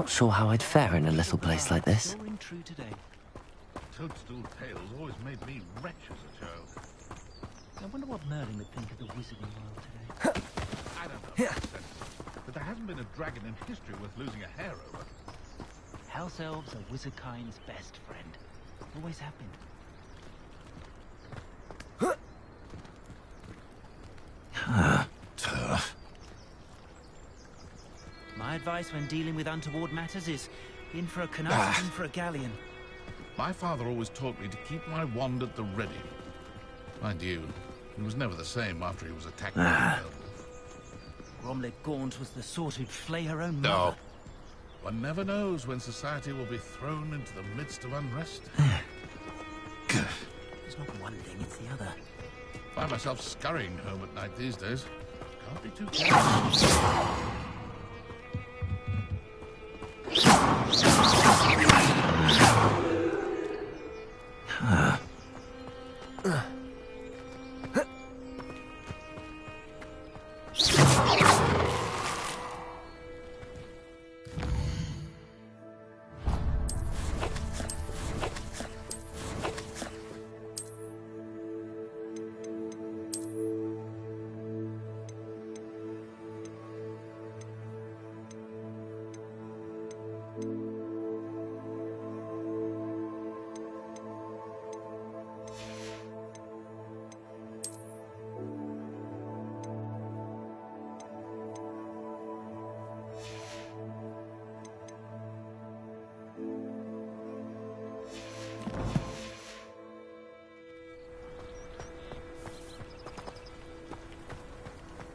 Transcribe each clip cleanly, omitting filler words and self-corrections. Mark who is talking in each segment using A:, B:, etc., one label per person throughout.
A: Not sure how I'd fare in a little place like this.
B: True today.
C: Toadstool tales always made me wretched as a child.
B: I wonder what Merlin would think of the wizarding world today.
C: I don't know, but there hasn't been a dragon in history worth losing a hair over.
B: House elves are wizardkind's best friend. Always have been.
C: Turf.
B: My advice when dealing with untoward matters is in for a canut, in for a galleon.
C: My father always taught me to keep my wand at the ready. Mind you, he was never the same after he was attacked by a werewolf.
B: Gromlet Gaunt was the sort who'd flay her own
C: No.
B: mother.
C: One never knows when society will be thrown into the midst of unrest.
B: It's not one thing, it's the other.
C: Find myself scurrying home at night these days. Can't be too careful.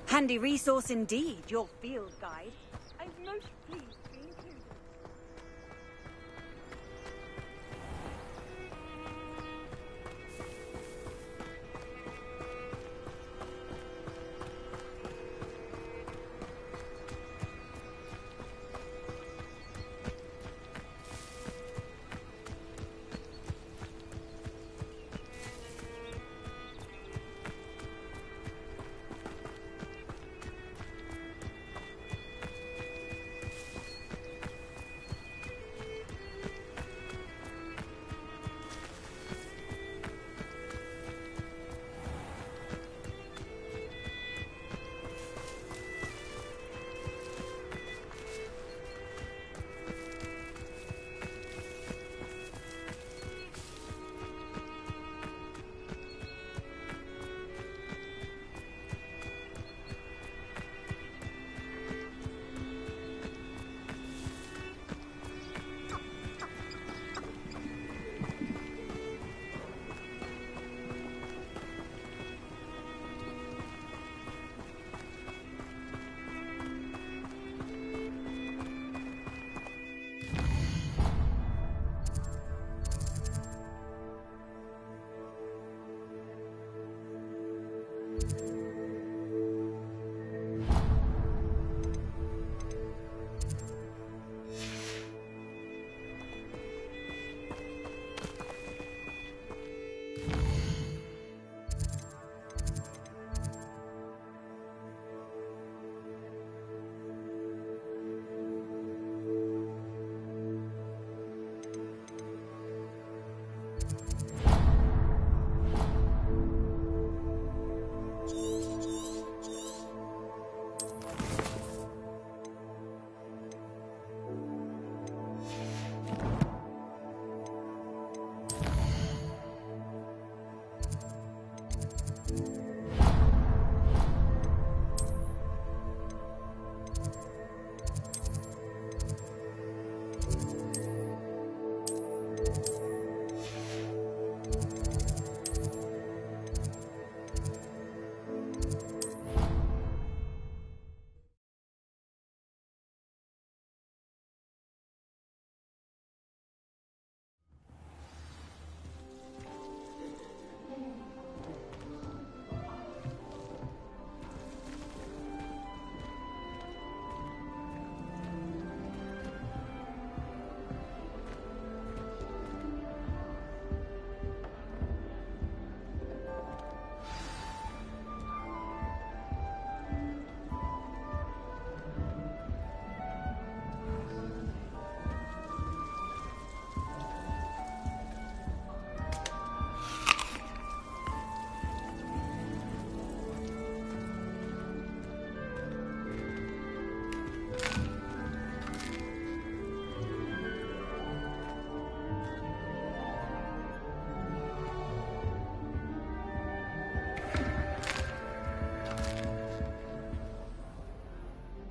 D: Handy resource indeed, your field guide. I'm most pleased to be included.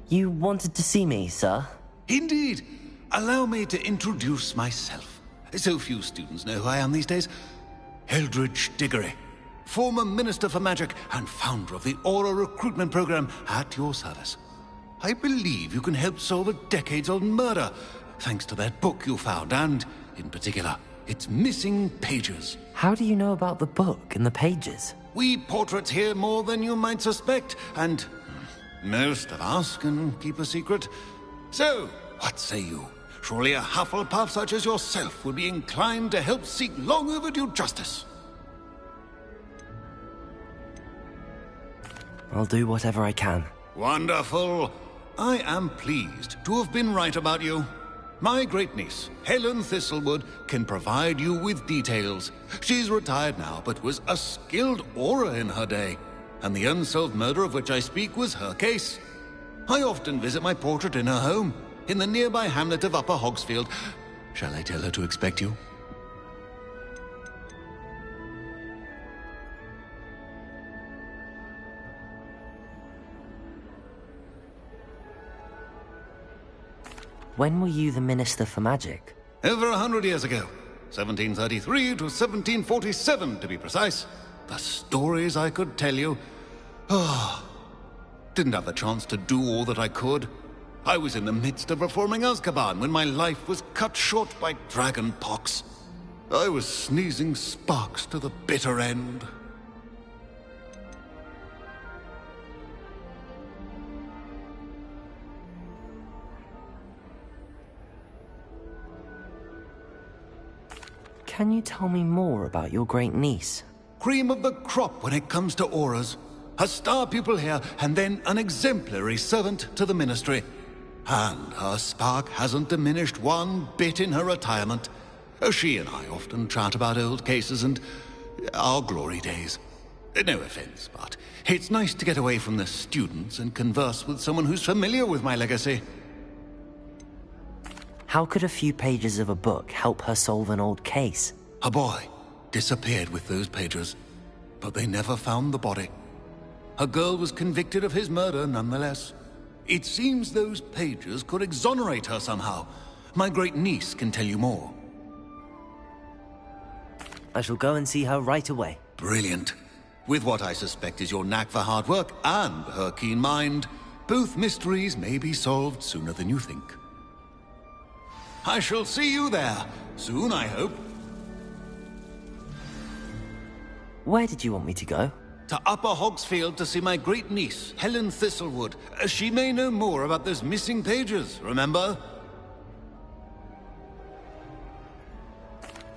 A: You wanted to see me, sir?
E: Indeed. Allow me to introduce myself. So few students know who I am these days. Eldridge Diggory, former Minister for Magic and founder of the Aura Recruitment Program, at your service. I believe you can help solve a decades-old murder, thanks to that book you found, and, in particular, its missing pages.
A: How do you know about the book and the pages?
E: We portraits hear more than you might suspect, and most of us can keep a secret. So, what say you? Surely a Hufflepuff such as yourself would be inclined to help seek long overdue justice.
A: I'll do whatever I can.
E: Wonderful. I am pleased to have been right about you. My great-niece, Helen Thistlewood, can provide you with details. She's retired now, but was a skilled aura in her day. And the unsolved murder of which I speak was her case. I often visit my portrait in her home, in the nearby hamlet of Upper Hogsfield. Shall I tell her to expect you?
A: When were you the Minister for Magic?
E: Over 100 years ago. 1733 to 1747, to be precise. The stories I could tell you. Didn't have the chance to do all that I could. I was in the midst of reforming Azkaban when my life was cut short by dragon pox. I was sneezing sparks to the bitter end.
A: Can you tell me more about your great-niece?
E: Cream of the crop when it comes to auras. A star pupil here, and then an exemplary servant to the ministry. And her spark hasn't diminished one bit in her retirement. She and I often chat about old cases and our glory days. No offense, but it's nice to get away from the students and converse with someone who's familiar with my legacy.
A: How could a few pages of a book help her solve an old case?
E: A boy disappeared with those pages, but they never found the body. A girl was convicted of his murder nonetheless. It seems those pages could exonerate her somehow. My great-niece can tell you more.
A: I shall go and see her right away.
E: Brilliant. With what I suspect is your knack for hard work and her keen mind, both mysteries may be solved sooner than you think. I shall see you there, soon I hope.
A: Where did you want me to go?
E: To Upper Hogsfield to see my great-niece, Helen Thistlewood. She may know more about those missing pages, remember?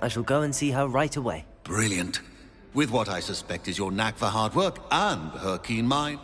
A: I shall go and see her right away.
E: Brilliant. With what I suspect is your knack for hard work and her keen mind.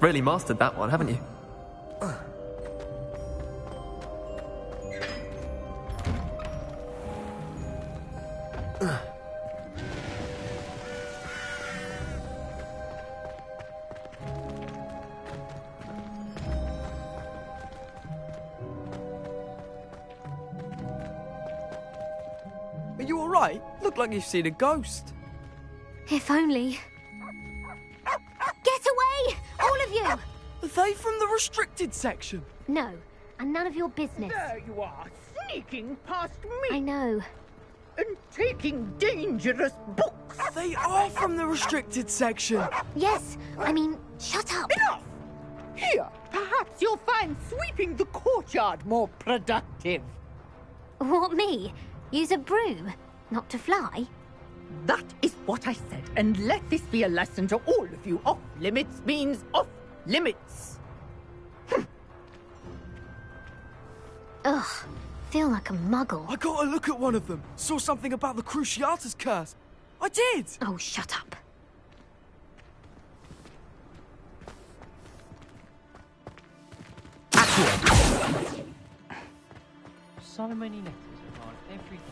F: Really mastered that one, haven't you?
G: Are you alright? Look like you've seen a ghost.
H: If only. Get away! All of you!
G: Are they from the restricted section?
H: No, and none of your business.
I: There you are, sneaking past
H: I
I: me
H: know.
I: and taking dangerous books.
G: They are from the restricted section.
H: Yes, I mean, shut up.
I: Enough! Here, perhaps you'll find sweeping the courtyard more productive.
H: What, me? Use a broom? Not to fly?
I: That is what I said, and let this be a lesson to all of you. Off limits means off limits.
H: Ugh, feel like a muggle.
G: I got a look at one of them. Saw something about the Cruciatus curse. I did!
H: Oh, shut up.
B: So many letters arrive every day.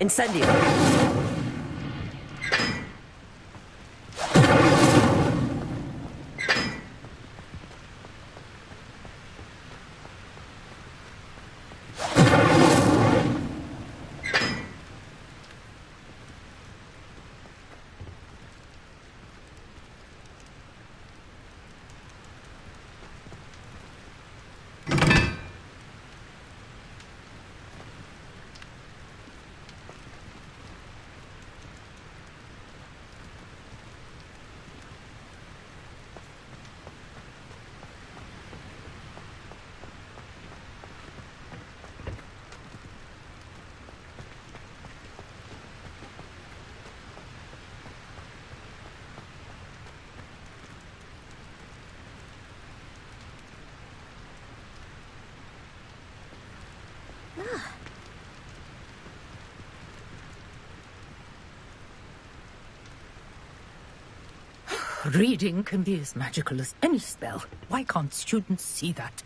A: Incendio!
I: Reading can be as magical as any spell. Why can't students see that?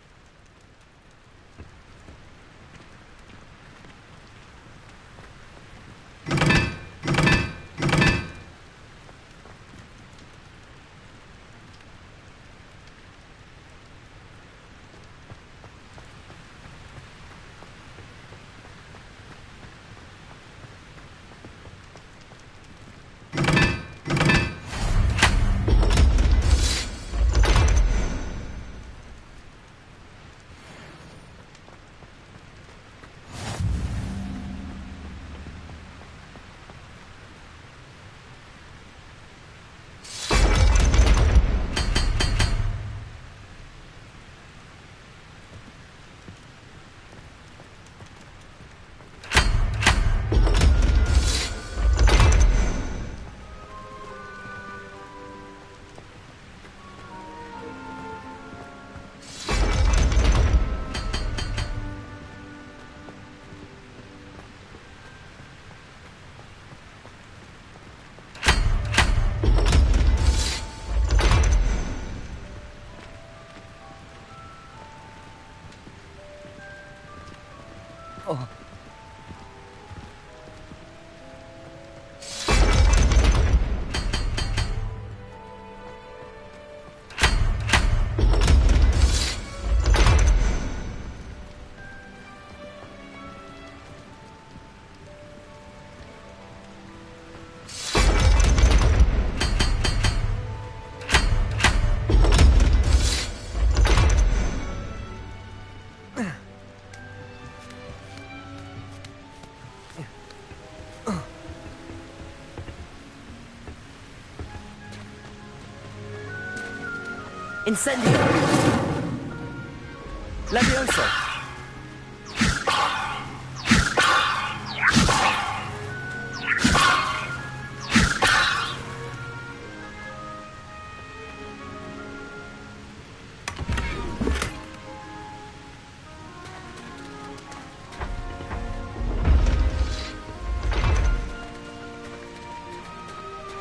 A: Incendio! Levioso!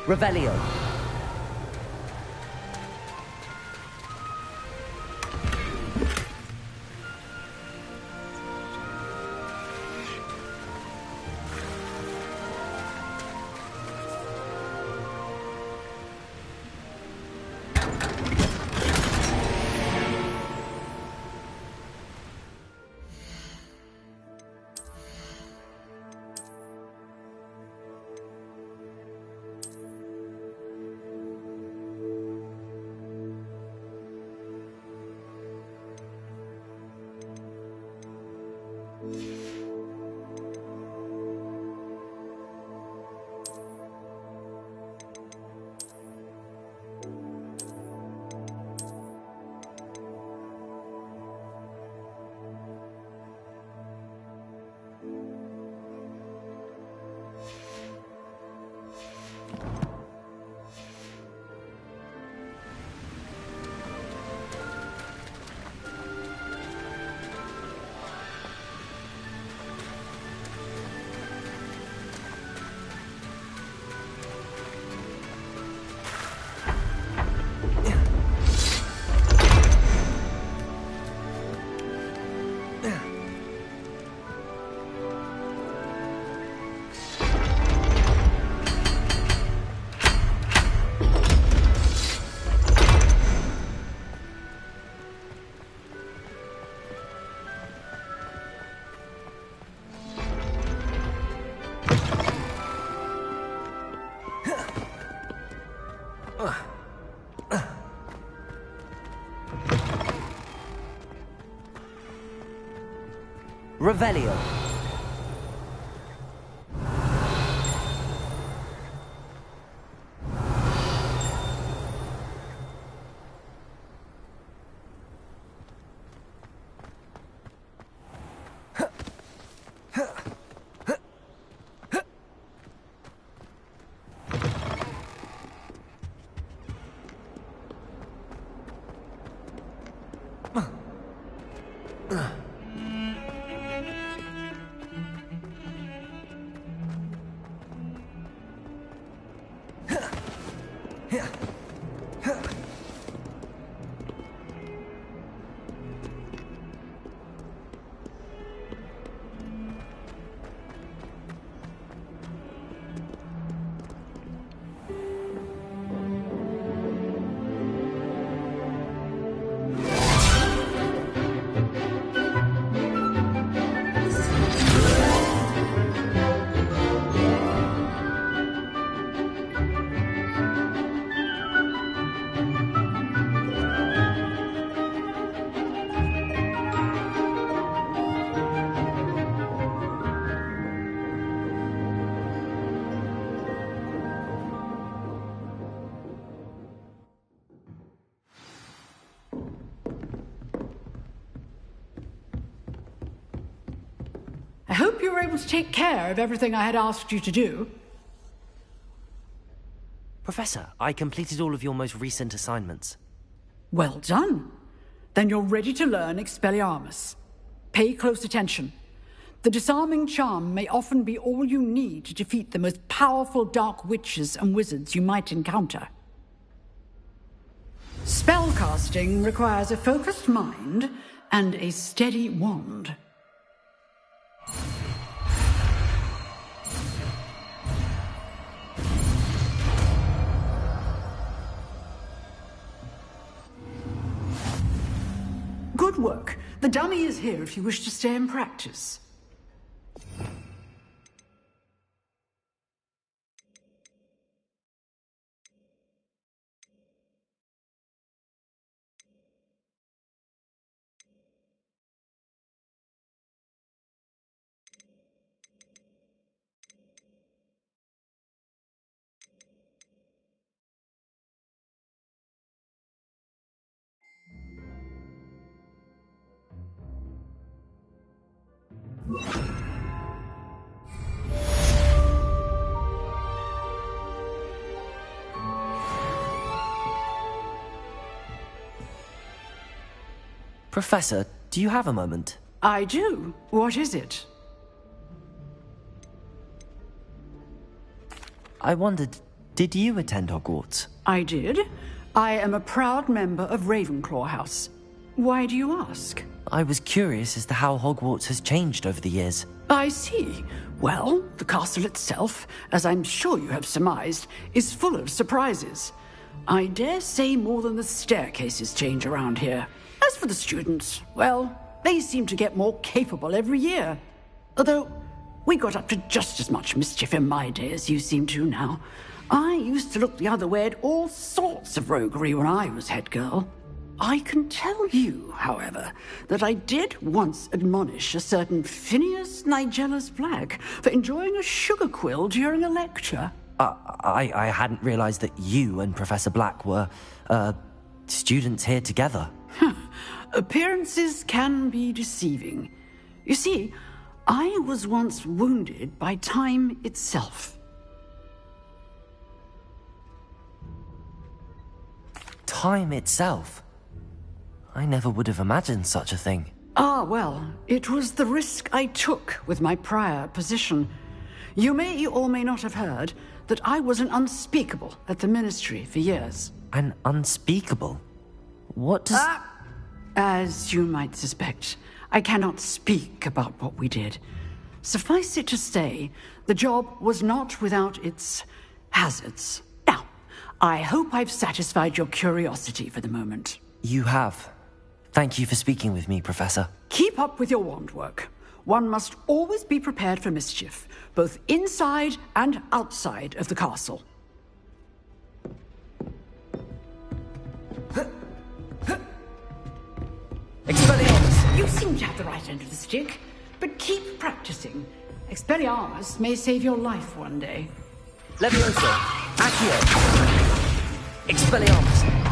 A: Revelio. Revelio.
F: I hope you were able to take care of everything I had asked you to do.
A: Professor, I completed all of your most recent assignments.
F: Well done. Then you're ready to learn Expelliarmus. Pay close attention. The disarming charm may often be all you need to defeat the most powerful dark witches and wizards you might encounter. Spellcasting requires a focused mind and a steady wand. Good work. The dummy is here if you wish to stay and practice.
A: Professor, do you have a moment?
F: I do. What is it?
A: I wondered, Did you attend Hogwarts?
F: I did. I am a proud member of Ravenclaw House. Why do you ask?
A: I was curious as to how Hogwarts has changed over the years.
F: I see. Well, the castle itself, as I'm sure you have surmised, is full of surprises. I dare say more than the staircases change around here. As for the students, well, they seem to get more capable every year. Although, we got up to just as much mischief in my day as you seem to now. I used to look the other way at all sorts of roguery when I was head girl. I can tell you, however, that I did once admonish a certain Phineas Nigella's Black for enjoying a sugar quill during a lecture.
A: I hadn't realized that you and Professor Black were, students here together.
F: Appearances can be deceiving. You see, I was once wounded by time itself.
A: Time itself? I never would have imagined such a thing.
F: Ah, well, it was the risk I took with my prior position. You may or may not have heard that I was an unspeakable at the Ministry for years.
A: An unspeakable? What does...
F: As you might suspect, I cannot speak about what we did. Suffice it to say, the job was not without its hazards. Now, I hope I've satisfied your curiosity for the moment.
A: You have. Thank you for speaking with me, Professor.
F: Keep up with your wand work. One must always be prepared for mischief, both inside and outside of the castle.
A: Expelliarmus!
F: You seem to have the right end of the stick, but keep practicing. Expelliarmus may save your life one day.
A: Levioso! Accio! Expelliarmus!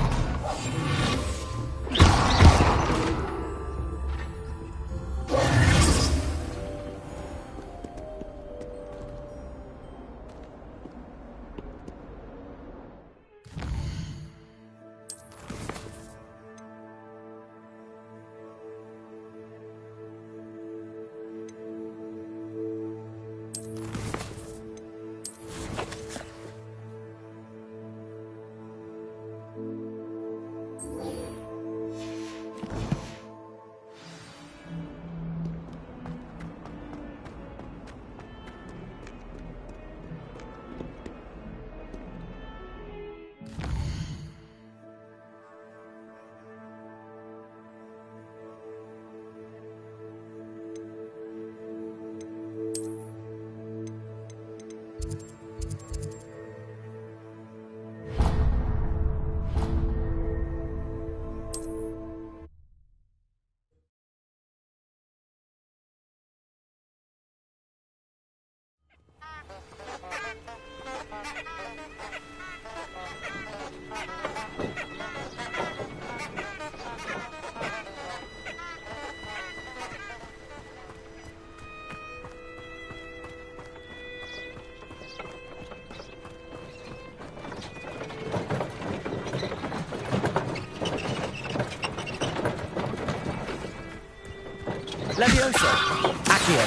A: Levioso! Accio!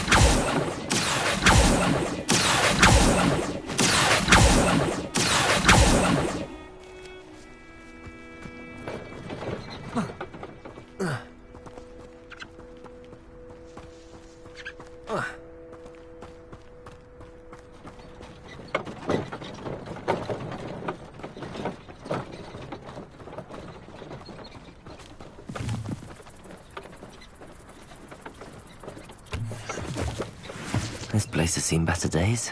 A: This place has seen better days.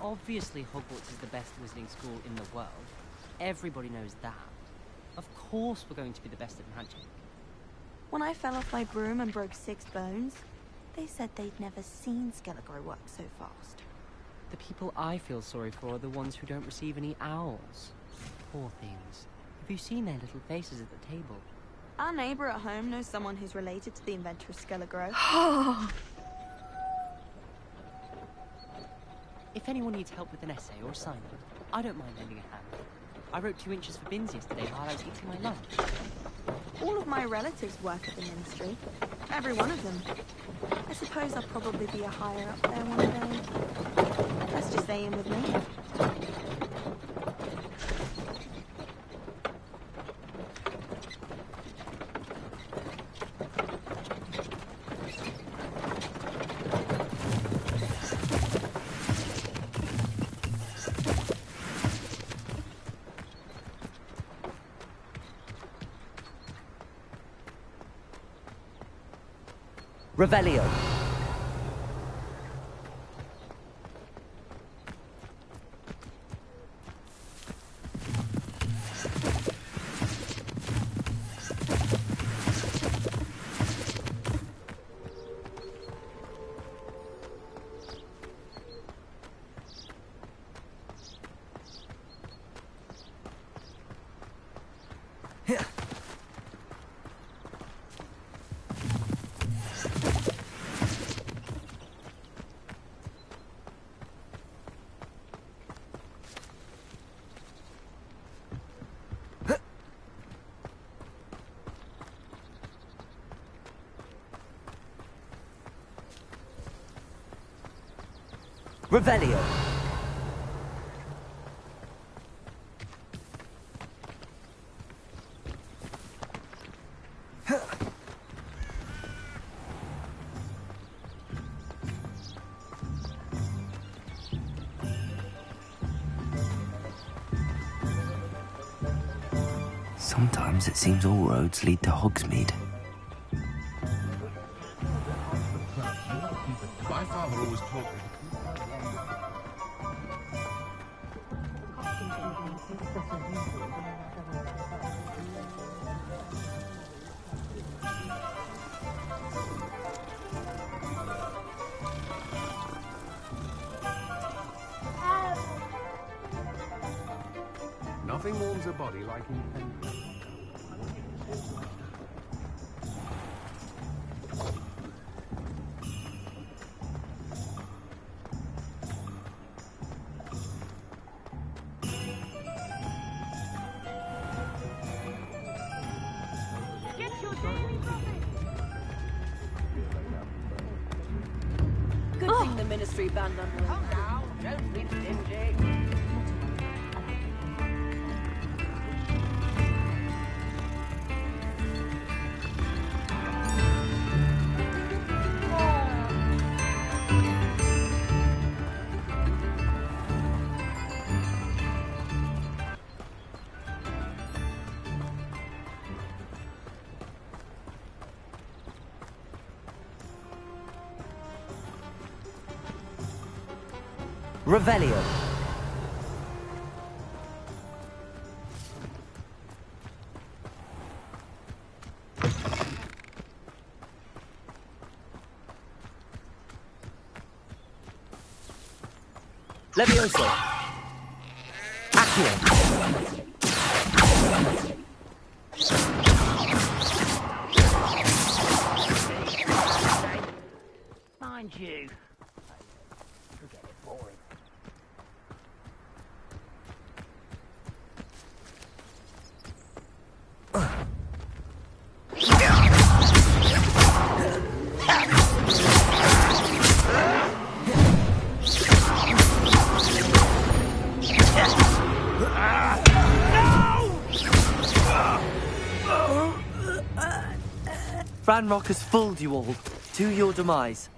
J: Obviously, Hogwarts is the best wizarding school in the world. Everybody knows that. Of course we're going to be the best at magic.
D: When I fell off my broom and broke 6 bones, they said they'd never seen Skeletor work so fast.
J: The people I feel sorry for are the ones who don't receive any owls. Poor things. Have you seen their little faces at the table?
D: Our neighbor at home knows someone who's related to the inventor of Skelegro.
J: If anyone needs help with an essay or assignment, I don't mind lending a hand. I wrote 2 inches for bins yesterday while I was eating my lunch.
D: All of my relatives work at the ministry. Every one of them. I suppose I'll probably be a higher up there one day. Let's just stay in with me.
A: Revelio. Revelio. Sometimes it seems all roads lead to Hogsmeade.
C: My father always taught me.
K: Nothing warms a body like independence.
L: Good thing the ministry banned unwilling.
I: Come now, don't be stingy.
A: Revelio. Levioso. Accio.
I: Mind you. Forget it, boring.
A: Ranrock has fooled you all, to your demise.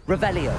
A: Revelio.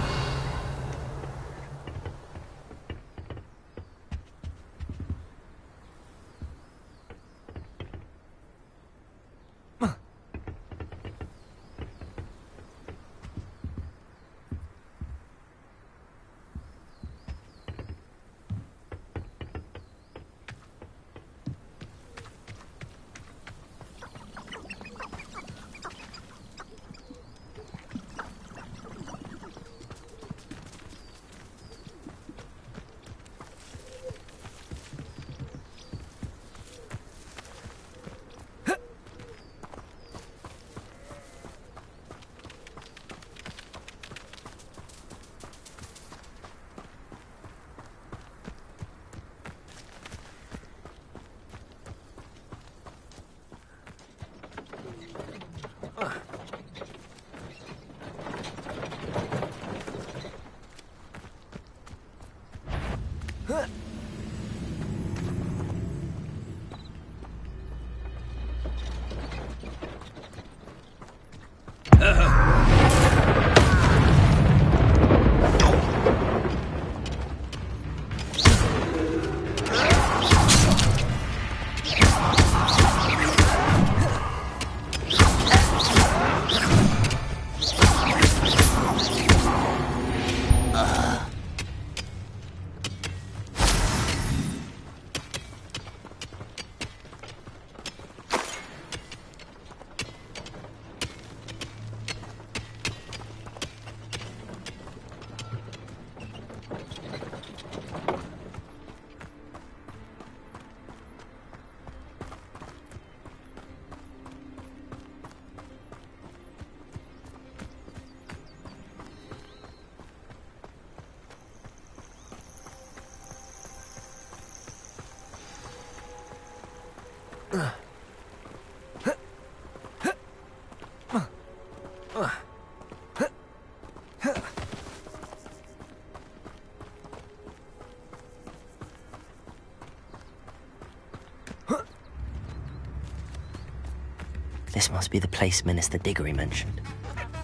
A: This must be the place Minister Diggory mentioned.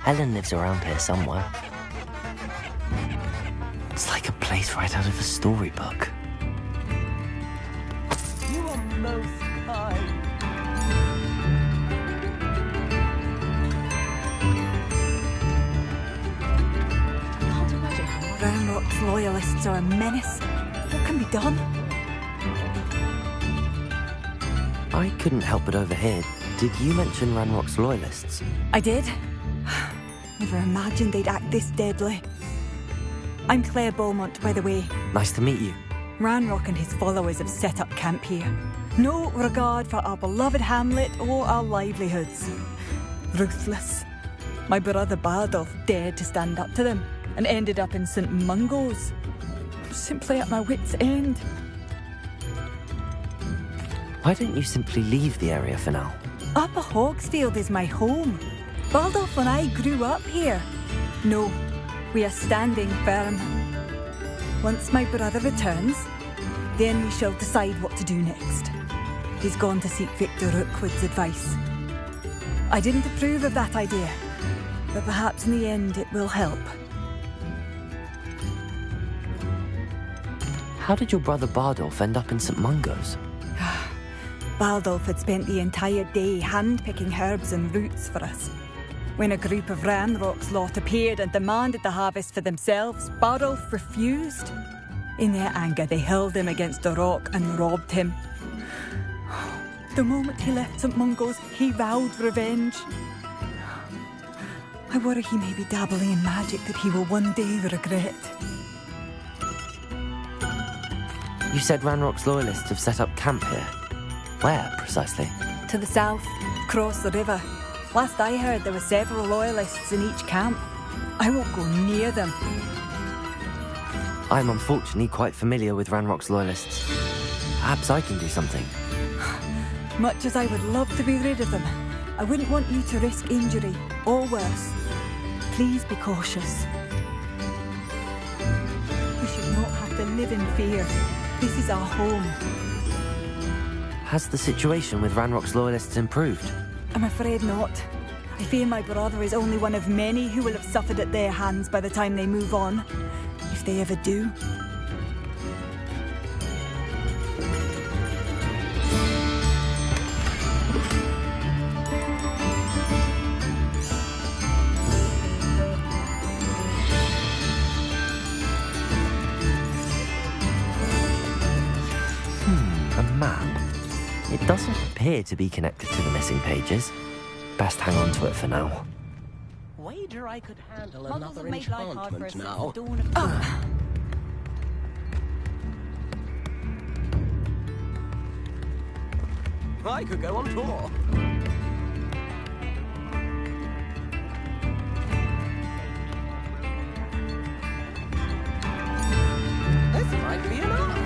A: Helen lives around here somewhere. It's like a place right out of a storybook.
J: You are most kind.
D: Can't imagine how
M: Ranrock's loyalists are a menace. What can be done?
A: I couldn't help but overhear. Did you mention Ranrock's loyalists?
M: I did. Never imagined they'd act this deadly. I'm Claire Beaumont, by the way.
A: Nice to meet you.
M: Ranrock and his followers have set up camp here. No regard for our beloved hamlet or our livelihoods. Ruthless. My brother Bardolph dared to stand up to them and ended up in St. Mungo's. Simply at my wit's end.
A: Why don't you simply leave the area for now?
M: Upper Hogsfield is my home. Bardolph and I grew up here. No, we are standing firm. Once my brother returns, then we shall decide what to do next. He's gone to seek Victor Rookwood's advice. I didn't approve of that idea, but perhaps in the end it will help.
A: How did your brother Bardolph end up in St. Mungo's?
M: Bardolph had spent the entire day hand-picking herbs and roots for us. When a group of Ranrock's lot appeared and demanded the harvest for themselves, Bardolph refused. In their anger, they hurled him against a rock and robbed him. The moment he left St. Mungo's, he vowed revenge. I worry he may be dabbling in magic that he will one day regret.
A: You said Ranrock's loyalists have set up camp here. Where, precisely?
M: To the south, across the river. Last I heard, there were several loyalists in each camp. I won't go near them.
A: I'm unfortunately quite familiar with Ranrock's loyalists. Perhaps I can do something.
M: Much as I would love to be rid of them, I wouldn't want you to risk injury, or worse. Please be cautious. We should not have to live in fear. This is our home.
A: Has the situation with Ranrock's loyalists improved?
M: I'm afraid not. I fear my brother is only one of many who will have suffered at their hands by the time they move on. If they ever do.
A: A map. It doesn't appear to be connected to the missing pages. Best hang on to it for now.
J: Wager I could handle
D: Muggles
J: another
D: have made life hard for
J: enchantment
D: us since
J: now.
D: the dawn of time.
J: I could go on tour. This might be enough.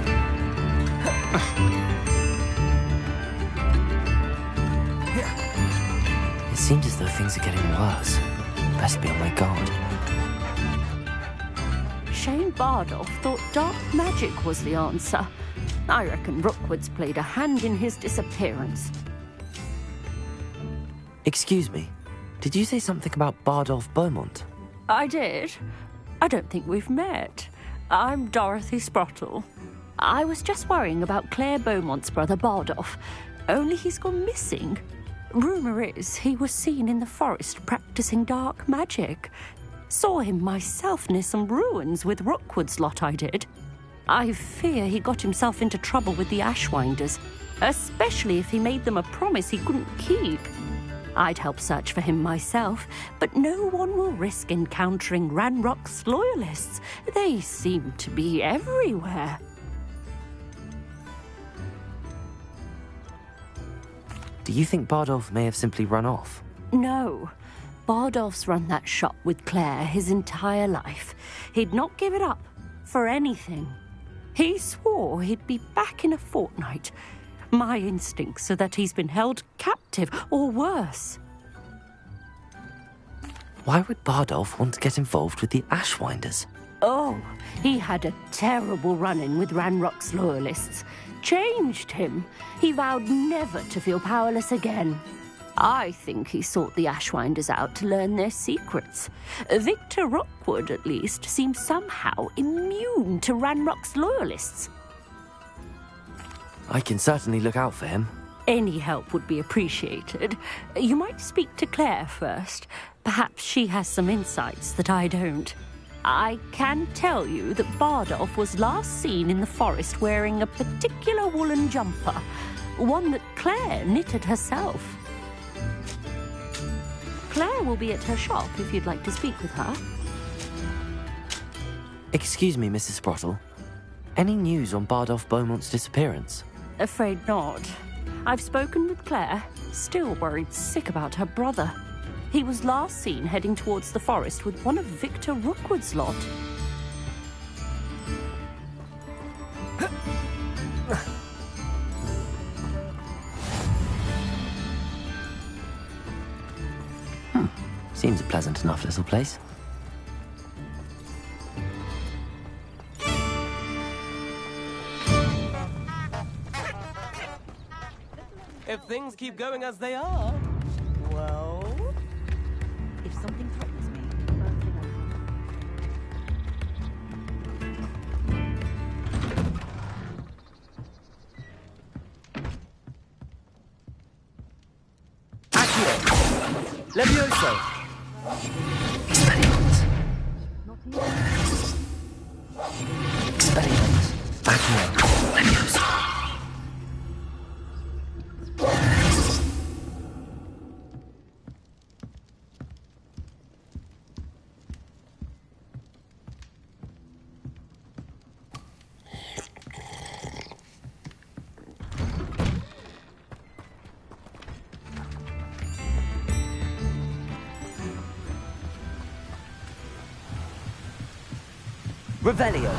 A: It seems as though things are getting worse. Best be on my guard.
N: Shane Bardolph thought dark magic was the answer. I reckon Rookwood's played a hand in his disappearance.
A: Excuse me, did you say something about Bardolph Beaumont?
N: I did. I don't think we've met. I'm Dorothy Sprottle. I was just worrying about Claire Beaumont's brother Bardolph, only he's gone missing. Rumour is he was seen in the forest practicing dark magic. Saw him myself near some ruins with Rookwood's lot, I did. I fear he got himself into trouble with the Ashwinders, especially if he made them a promise he couldn't keep. I'd help search for him myself, but no one will risk encountering Ranrock's loyalists. They seem to be everywhere.
A: Do you think Bardolph may have simply run off?
N: No. Bardolph's run that shop with Claire his entire life. He'd not give it up for anything. He swore he'd be back in a fortnight. My instincts are that he's been held captive, or worse.
A: Why would Bardolph want to get involved with the Ashwinders?
N: Oh, he had a terrible run-in with Ranrock's loyalists. Changed him. He vowed never to feel powerless again. I think he sought the Ashwinders out to learn their secrets. Victor Rookwood, at least, seems somehow immune to Ranrock's loyalists.
A: I can certainly look out for him.
N: Any help would be appreciated. You might speak to Claire first. Perhaps she has some insights that I don't. I can tell you that Bardolph was last seen in the forest wearing a particular woolen jumper, one that Claire knitted herself. Claire will be at her shop if you'd like to speak with her.
A: Excuse me, Mrs. Sprottle. Any news on Bardolph Beaumont's disappearance?
N: Afraid not. I've spoken with Claire, still worried sick about her brother. He was last seen heading towards the forest with one of Victor Rookwood's lot.
A: Seems a pleasant enough little place.
O: If things keep going as they are, well...
I: If something threatens me,
O: Accio! Levioso!
A: Expelliarmus. Expelliarmus. Accio. Levioso. Revelio.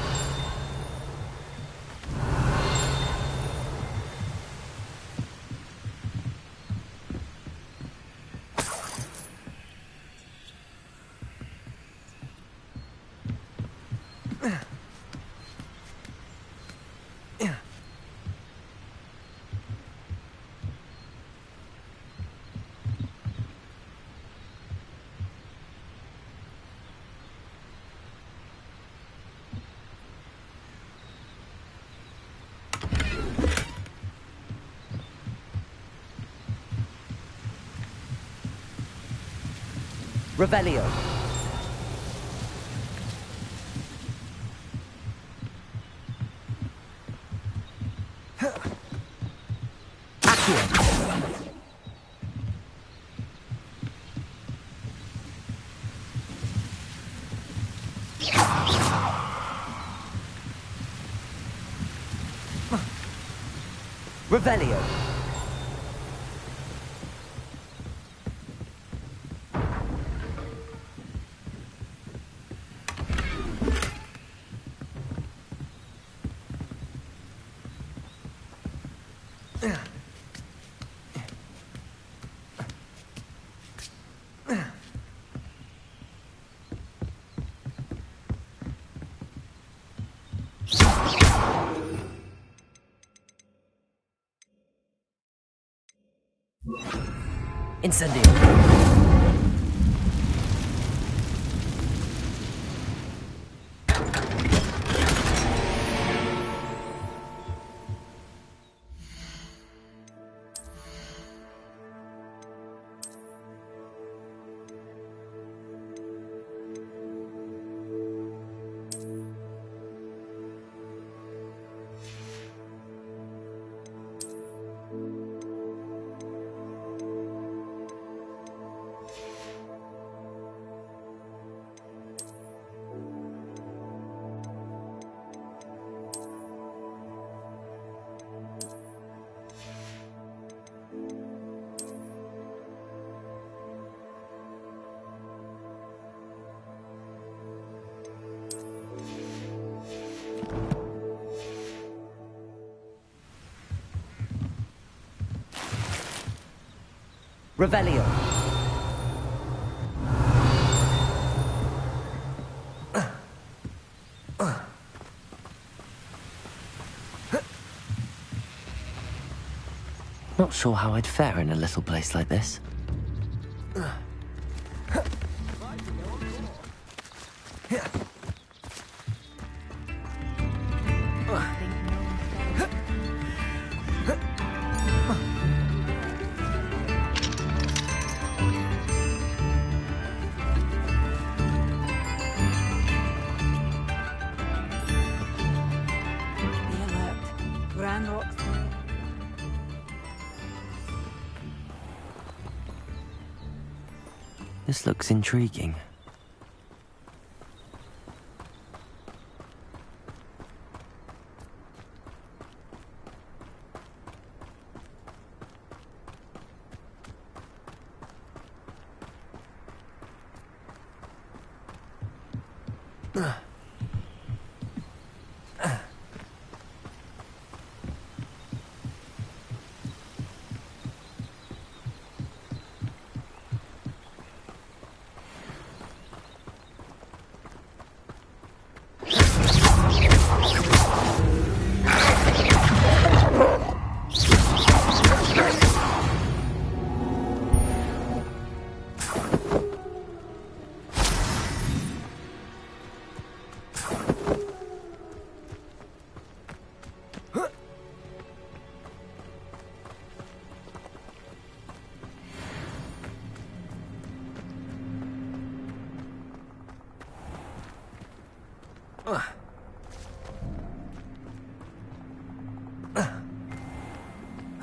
A: Revelio. Accio. Revelio. Incendio. Revelio. Not sure how I'd fare in a little place like this. This looks intriguing.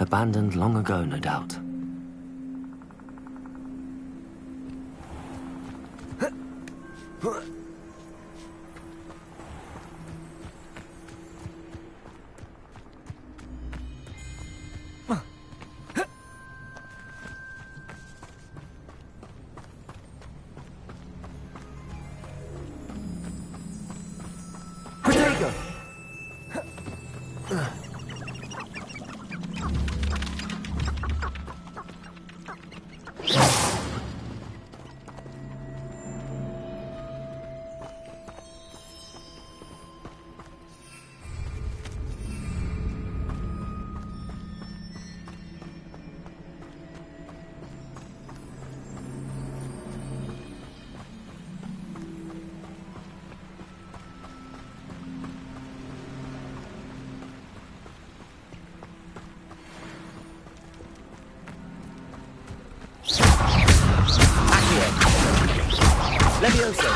A: Abandoned long ago, no doubt.
P: Levioso.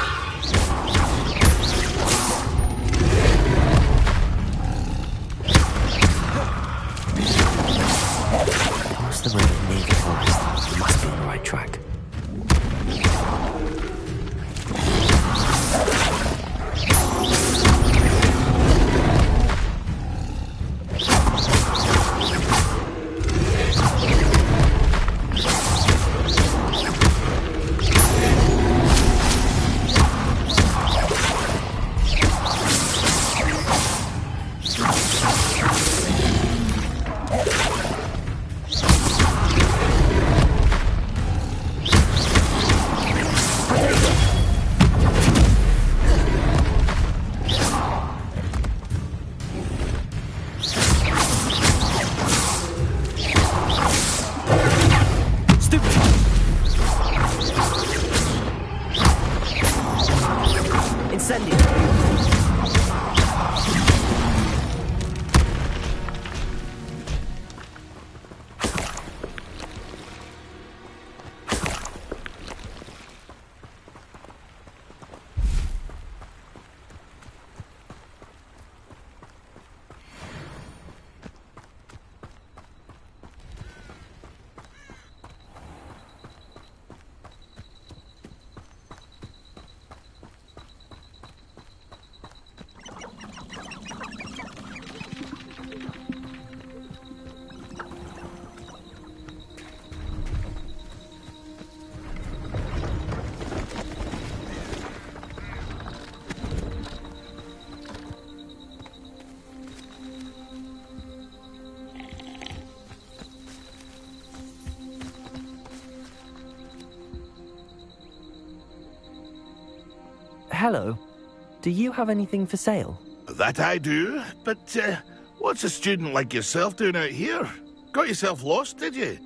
A: Past the road near the forest. We must be on the right track. Hello. Do you have anything for sale?
C: That I do, but what's a student like yourself doing out here? Got yourself lost, did you?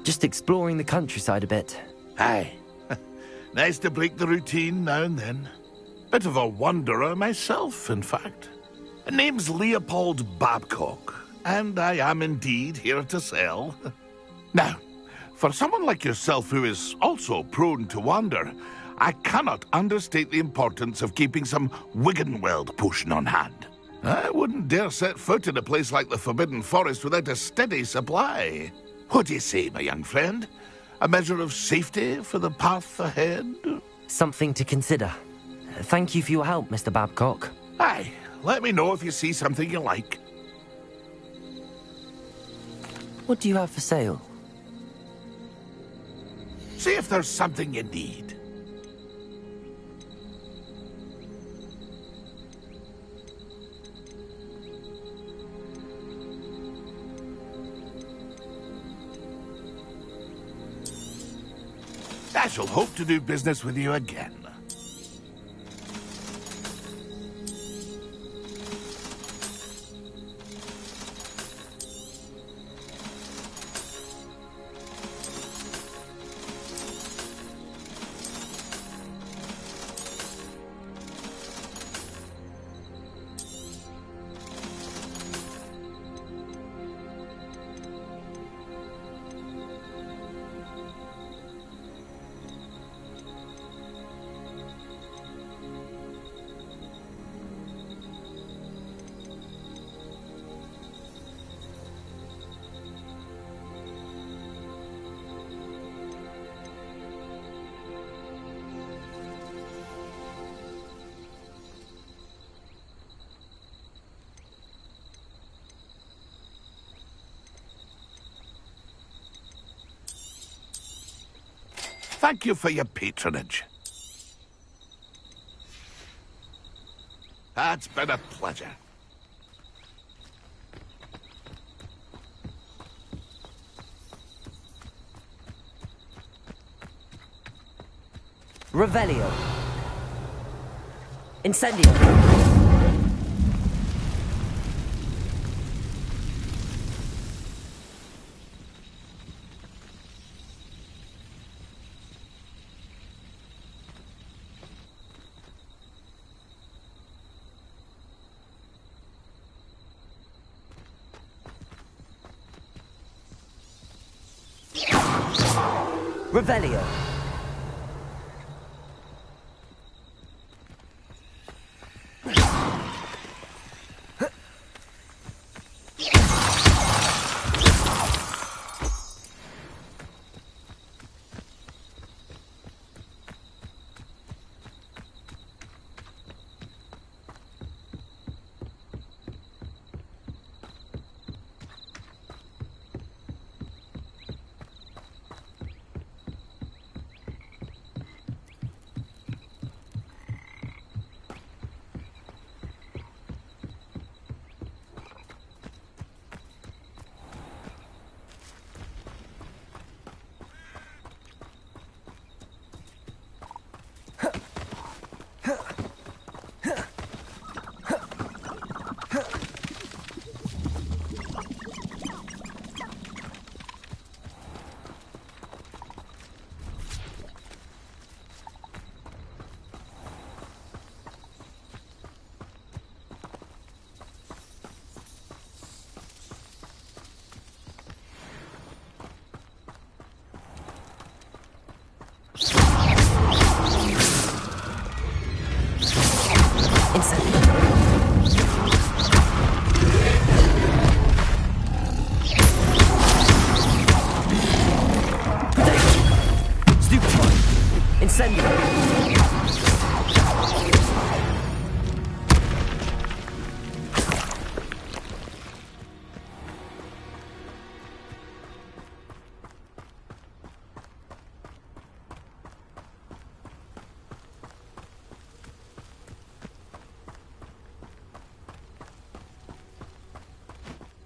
A: Just exploring the countryside a bit.
C: Aye. Nice to break the routine now and then. Bit of a wanderer myself, in fact. Name's Leopold Babcock, and I am indeed here to sell. Now, for someone like yourself who is also prone to wander, I cannot understate the importance of keeping some Wiggenweld potion on hand. I wouldn't dare set foot in a place like the Forbidden Forest without a steady supply. What do you say, my young friend? A measure of safety for the path ahead?
A: Something to consider. Thank you for your help, Mr. Babcock.
C: Aye, let me know if you see something you like.
A: What do you have for sale?
C: See if there's something you need. I shall hope to do business with you again. Thank you for your patronage. It's been a pleasure.
A: Revelio. Incendio. Revelio.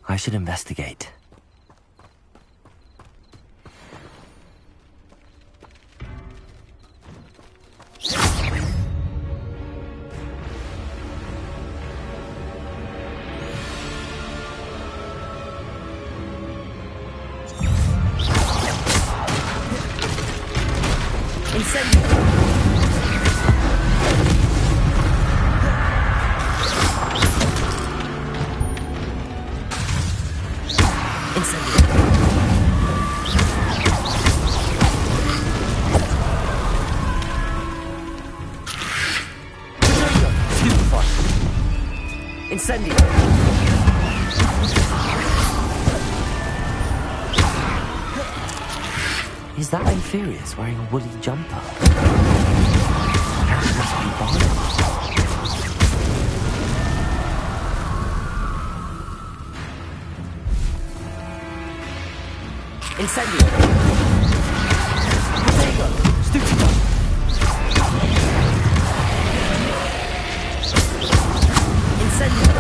A: I should investigate.
J: Incendio!
A: Is that Inferius wearing a woolly jumper? That must be Barney.
J: Incendio! Protego! Stupido! Incendio!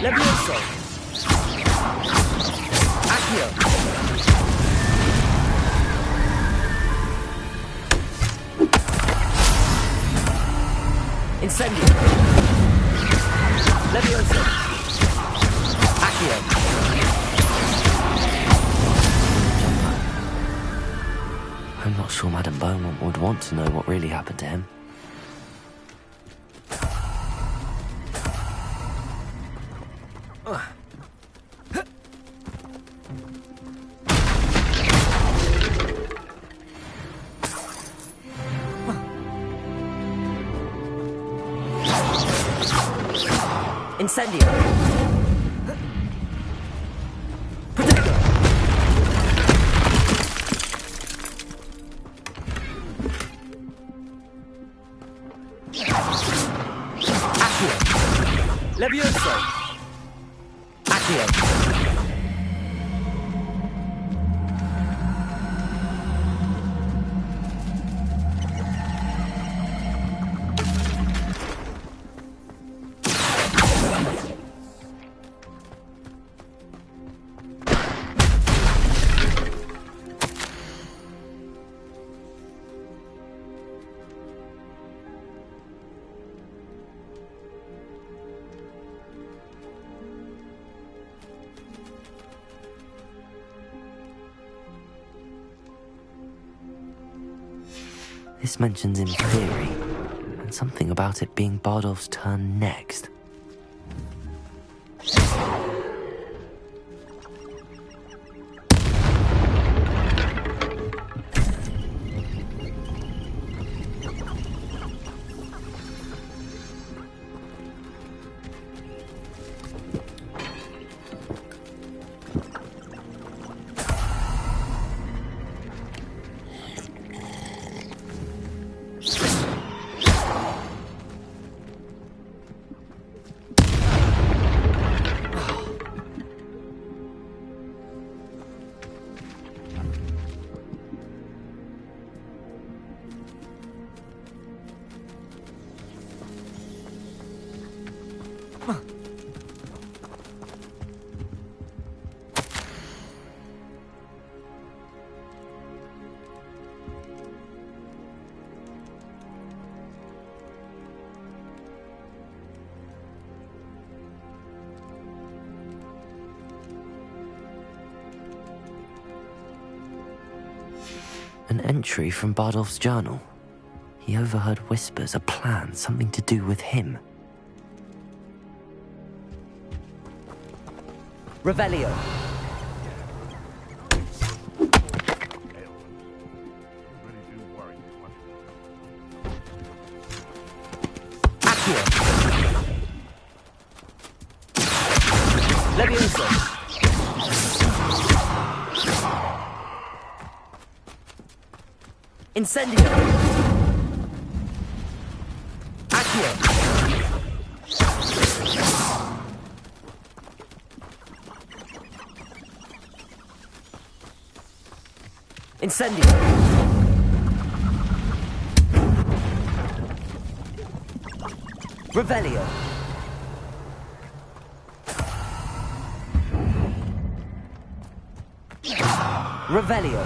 J: Levioso! Accio! Incendio! Levioso! Accio!
A: I'm not sure Madame Beaumont would want to know what really happened to him.
J: Incendio! Protego! Accio! Levioso! Accio!
A: This mentions in theory, and something about it being Bardolph's turn next. An entry from Bardolph's journal. He overheard whispers, a plan, something to do with him.
J: Revelio! Accio! Levioso! Incendio! Accio! Incendio! Revelio! Revelio!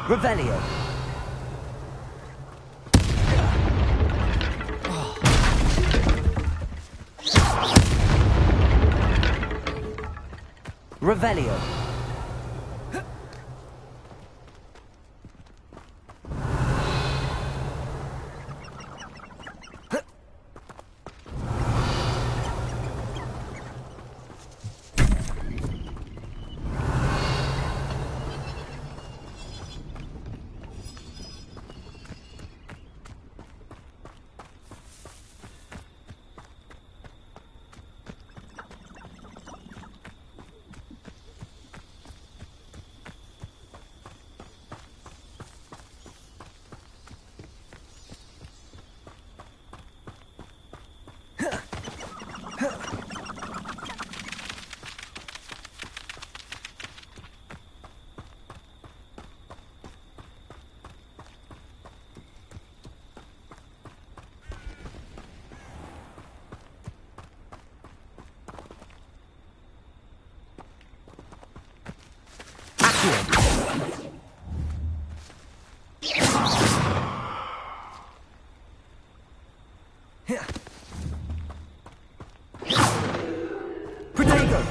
J: Revelio!
A: Revelio. Protego!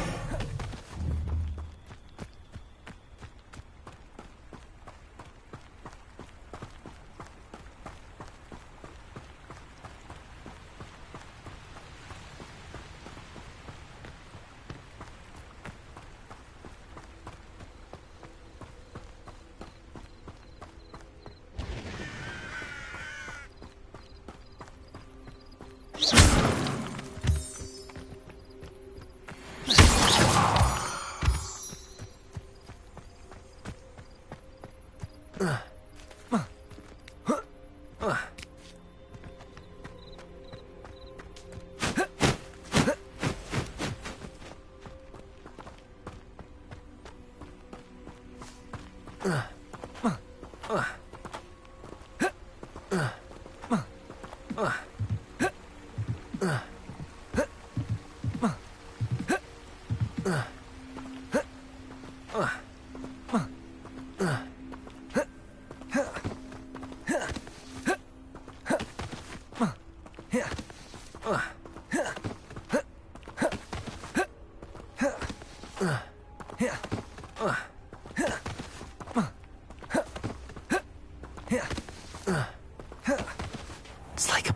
A: It's like a...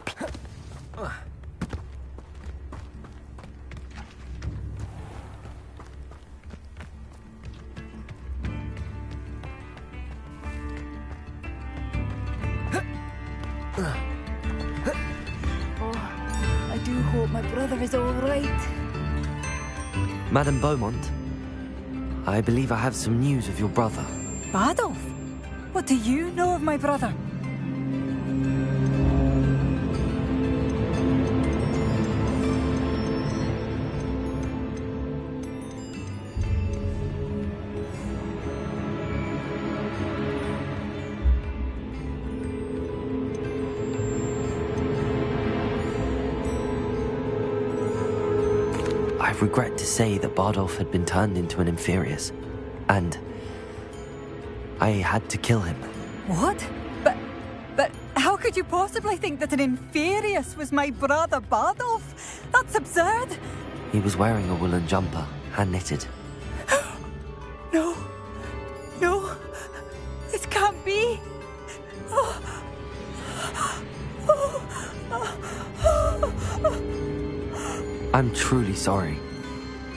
M: I do hope my brother is all right.
A: Madame Beaumont, I believe I have some news of your brother.
M: Adolf? What do you know of my brother?
A: I regret to say that Bardolph had been turned into an Inferius, and I had to kill him.
M: What? But how could you possibly think that an Inferius was my brother Bardolph? That's absurd!
A: He was wearing a woolen jumper, hand-knitted.
M: No. No. This can't be.
A: I'm truly sorry.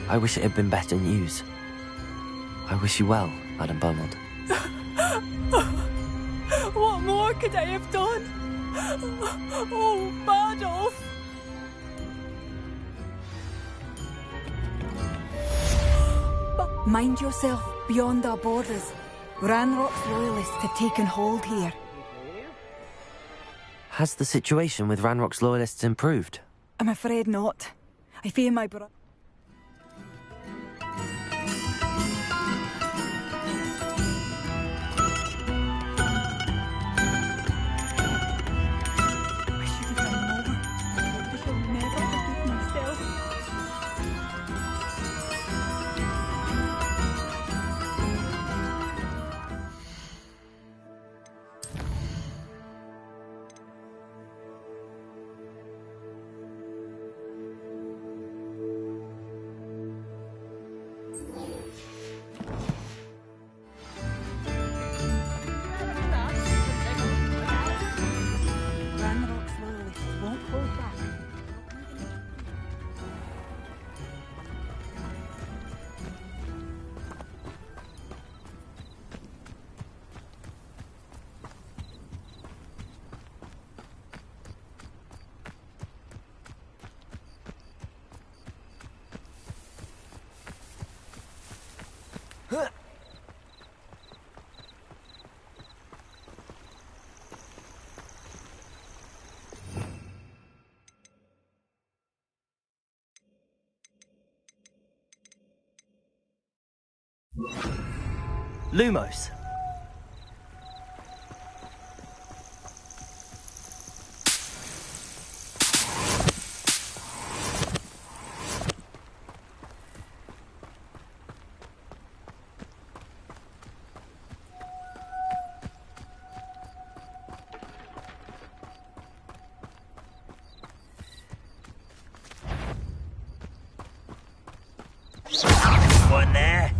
A: I wish it had been better news. I wish you well, Madame Beaumont.
M: What more could I have done? Oh, Bardolph! Mind yourself beyond our borders. Ranrock's loyalists have taken hold here.
A: Has the situation with Ranrock's loyalists improved?
M: I'm afraid not. I fear my brother. I should have run over. I shall never forgive myself.
O: Lumos.
B: One there.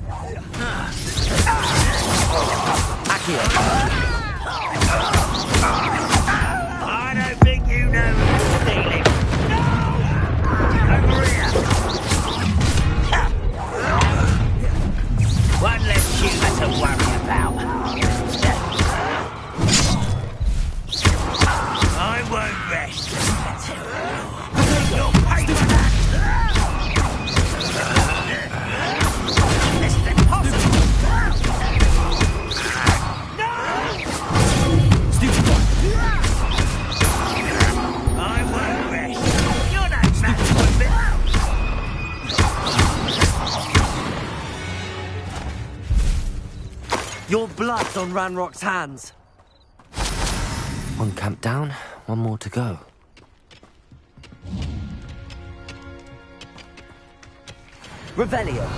B: I don't think you know who's stealing. Over here. One less human to worry about. I won't rest. You'll pay for that. This is impossible. I won't rest. You're no match for me.
O: Your blood's on Ranrock's hands.
A: One camp down, one more to go.
O: Revelio.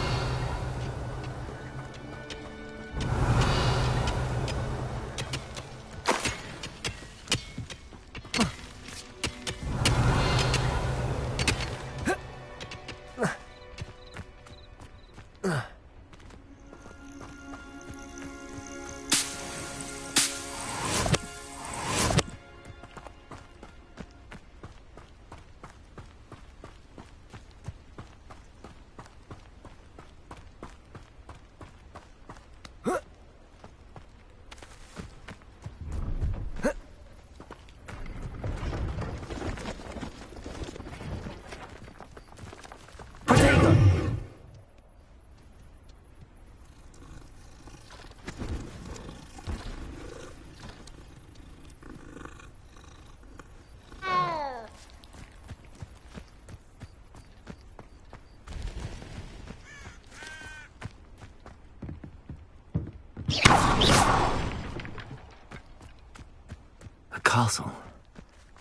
A: A castle.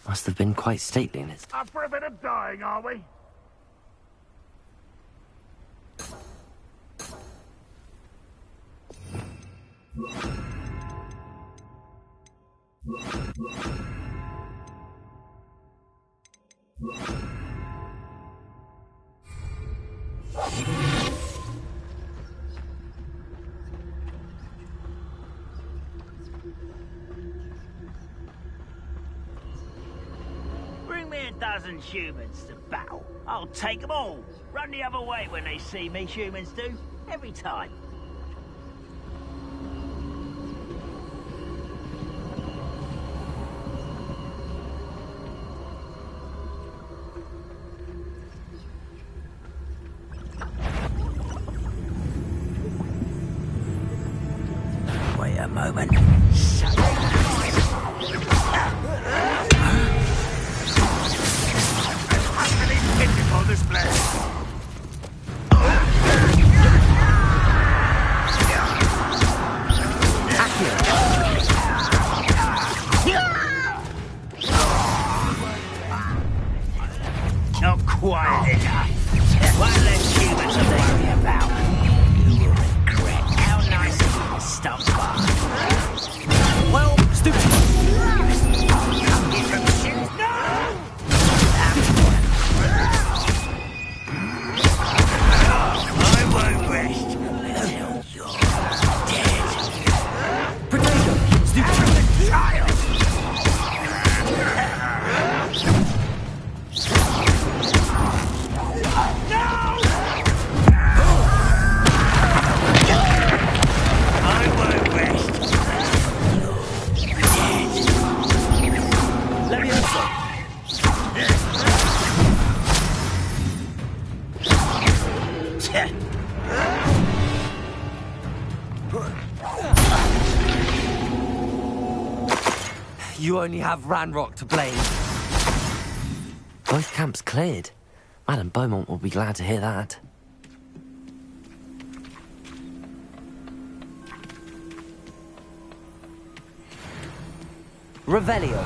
A: Must have been quite stately in its...
C: Up for a bit of dying, are we?
B: Bring me a dozen humans to battle. I'll take them all. Run the other way when they see me, humans do. Every time. Wait a moment. On this place. Not quite enough. One less human to worry about. You'll regret how nice it is stuff are.
O: Well, stupid.
B: Come here from the shoes. No!
A: You only have Ranrock to blame. Both camps cleared. Madame Beaumont will be glad to hear that. Revelio.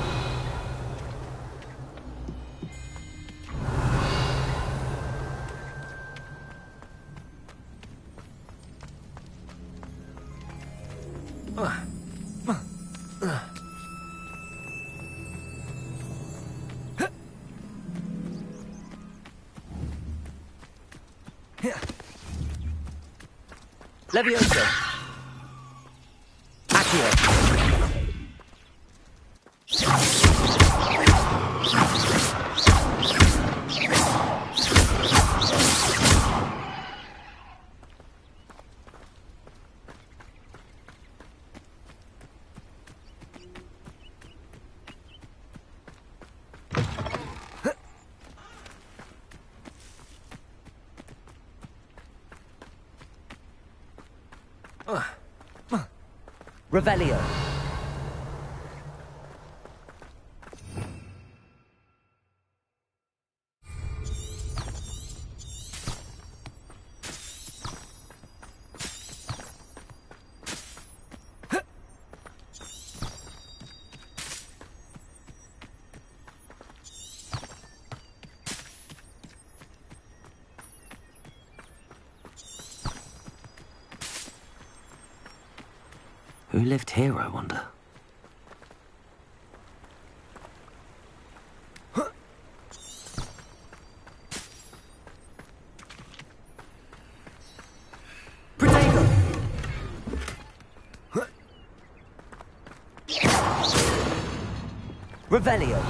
A: Levioso. Accio. Revelio. Who lived here, I wonder? Protego! Revelio.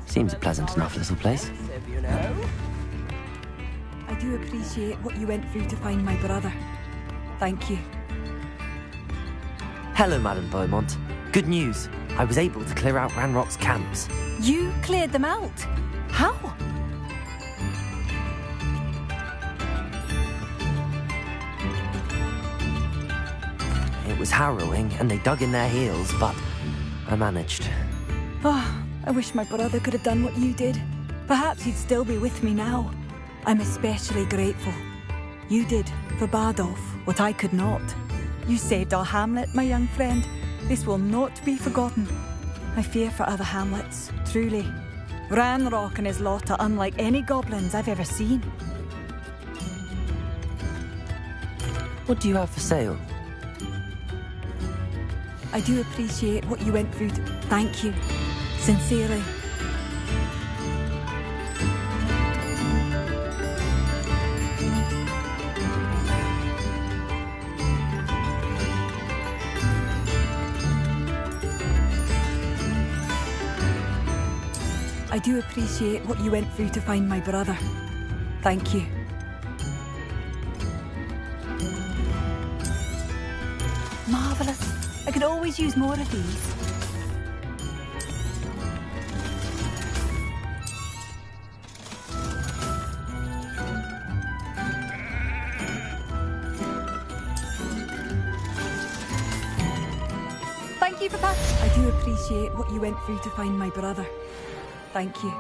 A: Seems a pleasant enough little place.
M: I do appreciate what you went through to find my brother. Thank you.
A: Hello, Madame Beaumont. Good news. I was able to clear out Ranrock's camps.
M: You cleared them out? How?
A: It was harrowing, and they dug in their heels, but I managed.
M: Oh, I wish my brother could have done what you did. Perhaps he'd still be with me now. I'm especially grateful. You did, for Bardolph, what I could not. You saved our hamlet, my young friend. This will not be forgotten. I fear for other hamlets, truly. Ranrock and his lot are unlike any goblins I've ever seen.
A: What do you have for sale?
M: I do appreciate what you went through to... Thank you. Sincerely. I do appreciate what you went through to find my brother. Thank you. Marvellous. I could always use more of these. Thank you for that. I do appreciate what you went through to find my brother. Thank you.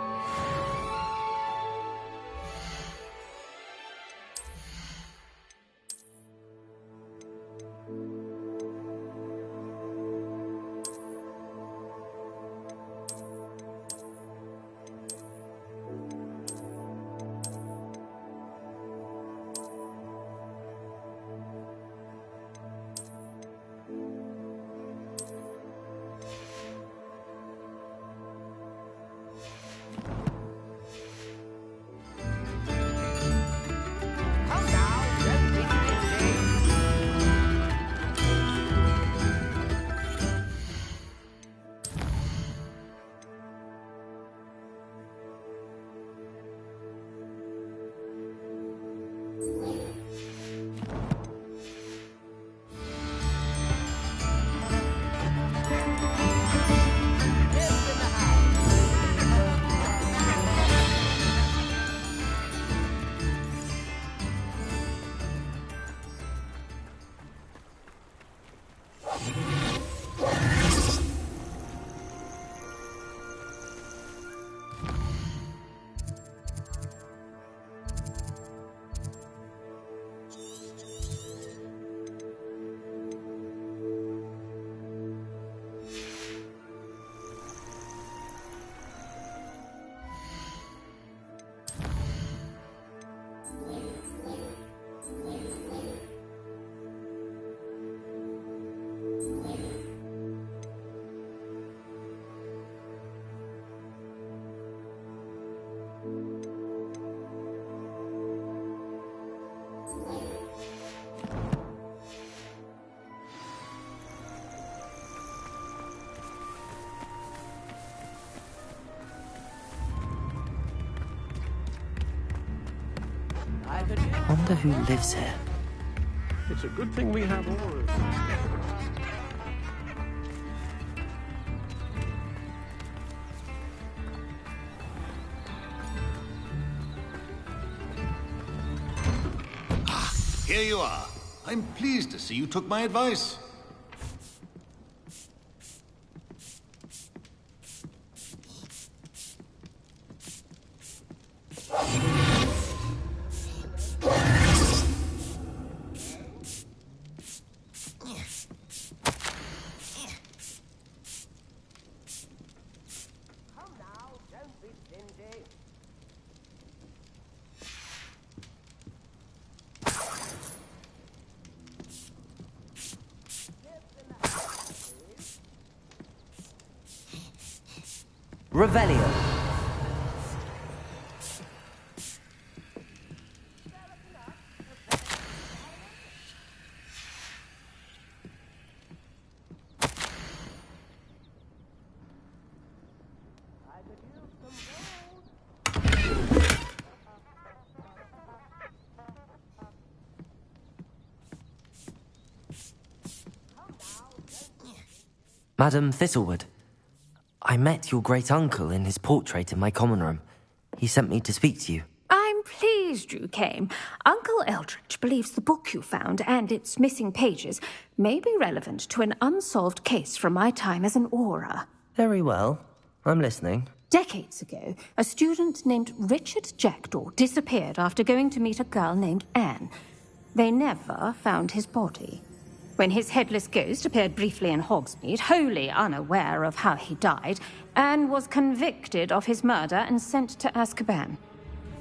A: Wonder who lives here.
K: It's a good thing we have auras.
E: Here you are. I'm pleased to see you took my advice.
A: Revelio. Madam Thistlewood, I met your great-uncle in his portrait in my common room. He sent me to speak to you.
N: I'm pleased you came. Uncle Eldridge believes the book you found and its missing pages may be relevant to an unsolved case from my time as an aura.
A: Very well. I'm listening.
N: Decades ago, a student named Richard Jackdaw disappeared after going to meet a girl named Anne. They never found his body. When his headless ghost appeared briefly in Hogsmeade, wholly unaware of how he died, Anne was convicted of his murder and sent to Azkaban.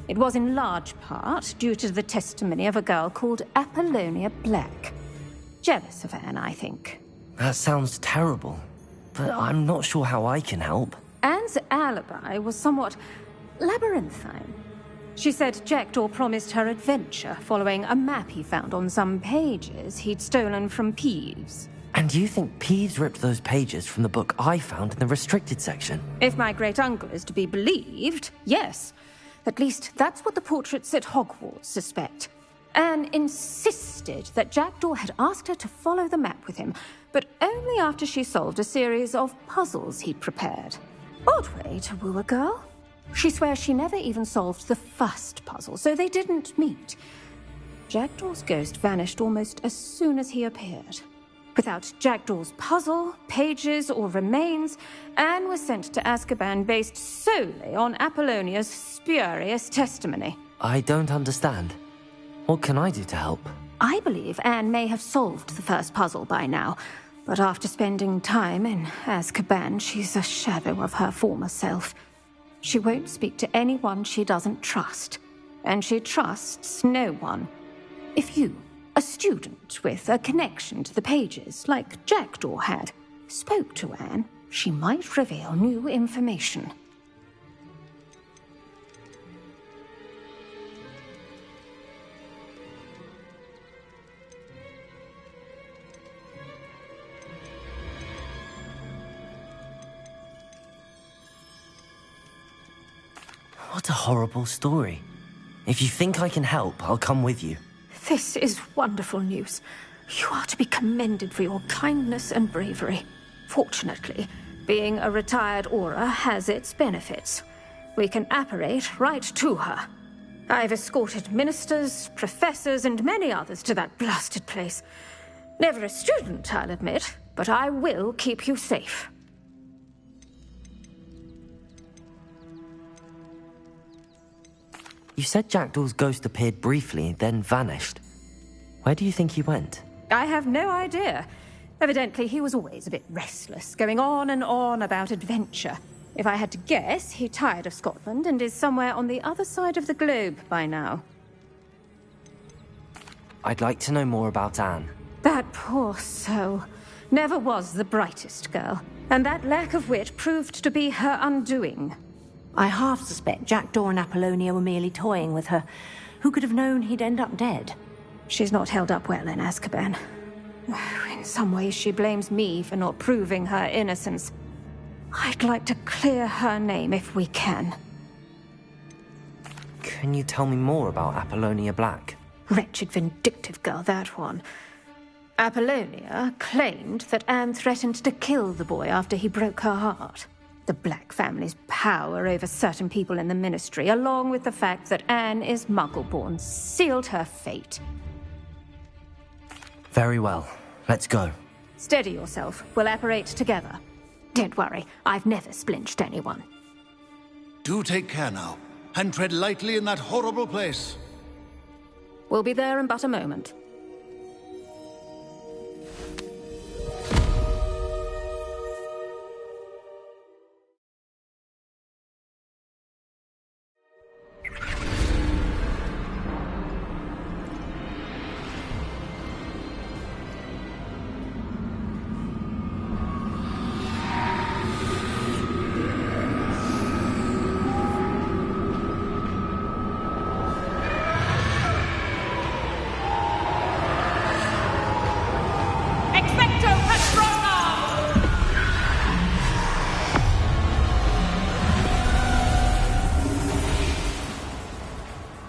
N: It was in large part due to the testimony of a girl called Apollonia Black. Jealous of Anne, I think.
A: That sounds terrible, but I'm not sure how I can help.
N: Anne's alibi was somewhat labyrinthine. She said Jackdaw promised her adventure following a map he found on some pages he'd stolen from Peeves.
A: And you think Peeves ripped those pages from the book I found in the restricted section?
N: If my great-uncle is to be believed, yes. At least that's what the portraits at Hogwarts suspect. Anne insisted that Jackdaw had asked her to follow the map with him, but only after she solved a series of puzzles he'd prepared. Odd way to woo a girl. She swears she never even solved the first puzzle, so they didn't meet. Jackdaw's ghost vanished almost as soon as he appeared. Without Jackdaw's puzzle, pages, or remains, Anne was sent to Azkaban based solely on Apollonia's spurious testimony.
A: I don't understand. What can I do to help?
N: I believe Anne may have solved the first puzzle by now, but after spending time in Azkaban, she's a shadow of her former self. She won't speak to anyone she doesn't trust, and she trusts no one. If you, a student with a connection to the pages, like Jackdaw had, spoke to Anne, she might reveal new information.
A: What a horrible story. If you think I can help, I'll come with you.
P: This is wonderful news. You are to be commended for your kindness and bravery. Fortunately, being a retired Aura has its benefits. We can apparate right to her. I've escorted ministers, professors, and many others to that blasted place. Never a student, I'll admit, but I will keep you safe.
A: You said Jackdaw's ghost appeared briefly, then vanished. Where do you think he went?
P: I have no idea. Evidently, he was always a bit restless, going on and on about adventure. If I had to guess, he tired of Scotland and is somewhere on the other side of the globe by now.
A: I'd like to know more about Anne.
P: That poor soul. Never was the brightest girl, and that lack of wit proved to be her undoing.
Q: I half suspect Jackdaw and Apollonia were merely toying with her. Who could have known he'd end up dead?
P: She's not held up well in Azkaban. In some ways, she blames me for not proving her innocence. I'd like to clear her name if we can.
A: Can you tell me more about Apollonia Black?
P: Wretched, vindictive girl, that one. Apollonia claimed that Anne threatened to kill the boy after he broke her heart. The Black family's power over certain people in the Ministry, along with the fact that Anne is Muggle-born, sealed her fate.
A: Very well. Let's go.
P: Steady yourself. We'll apparate together. Don't worry, I've never splinched anyone.
E: Do take care now, and tread lightly in that horrible place.
P: We'll be there in but a moment.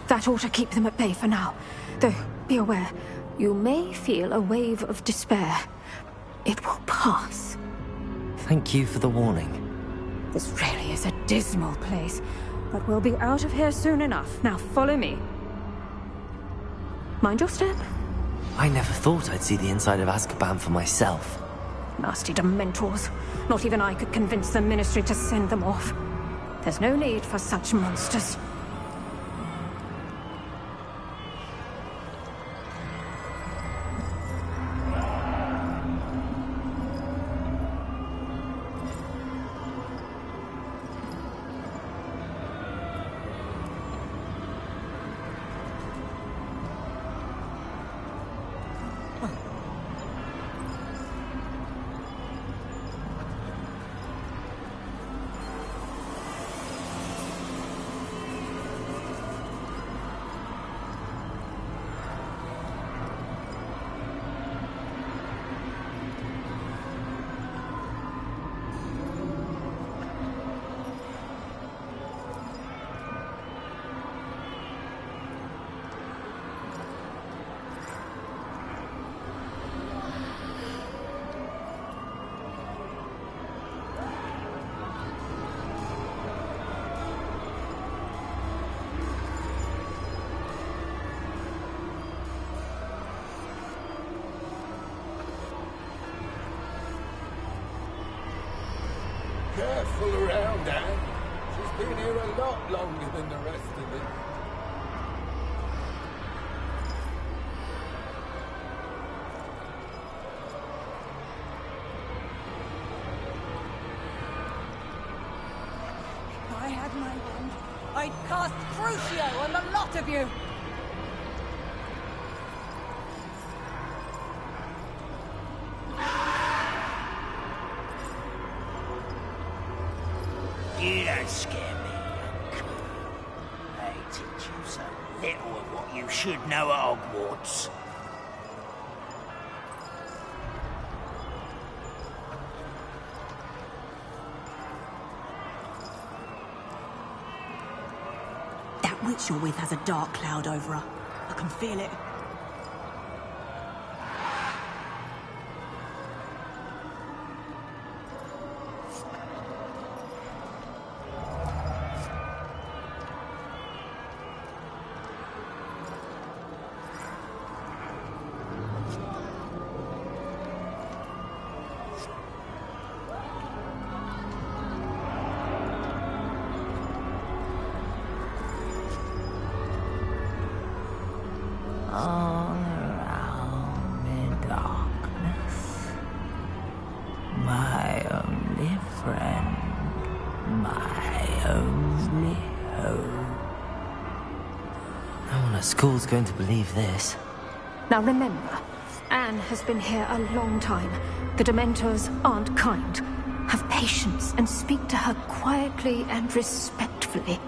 P: That ought to keep them at bay for now. Though, be aware, you may feel a wave of despair. It will pass.
A: Thank you for the warning.
P: This really is a dismal place, but we'll be out of here soon enough. Now follow me. Mind your step.
A: I never thought I'd see the inside of Azkaban for myself.
P: Nasty Dementors. Not even I could convince the Ministry to send them off. There's no need for such monsters.
R: Careful around, Anne. She's been here a lot longer than the rest of them.
I: If I had my wand, I'd cast Crucio on the lot of you!
B: You don't scare me, young clue. They teach you so little of what you should know at Hogwarts.
I: That
S: witch you're with has a dark cloud over her. I can feel it.
B: All around me darkness. My only friend. My only hope.
A: No one at school's going to believe this.
P: Now remember, Anne has been here a long time. The Dementors aren't kind. Have patience and speak to her quietly and respectfully.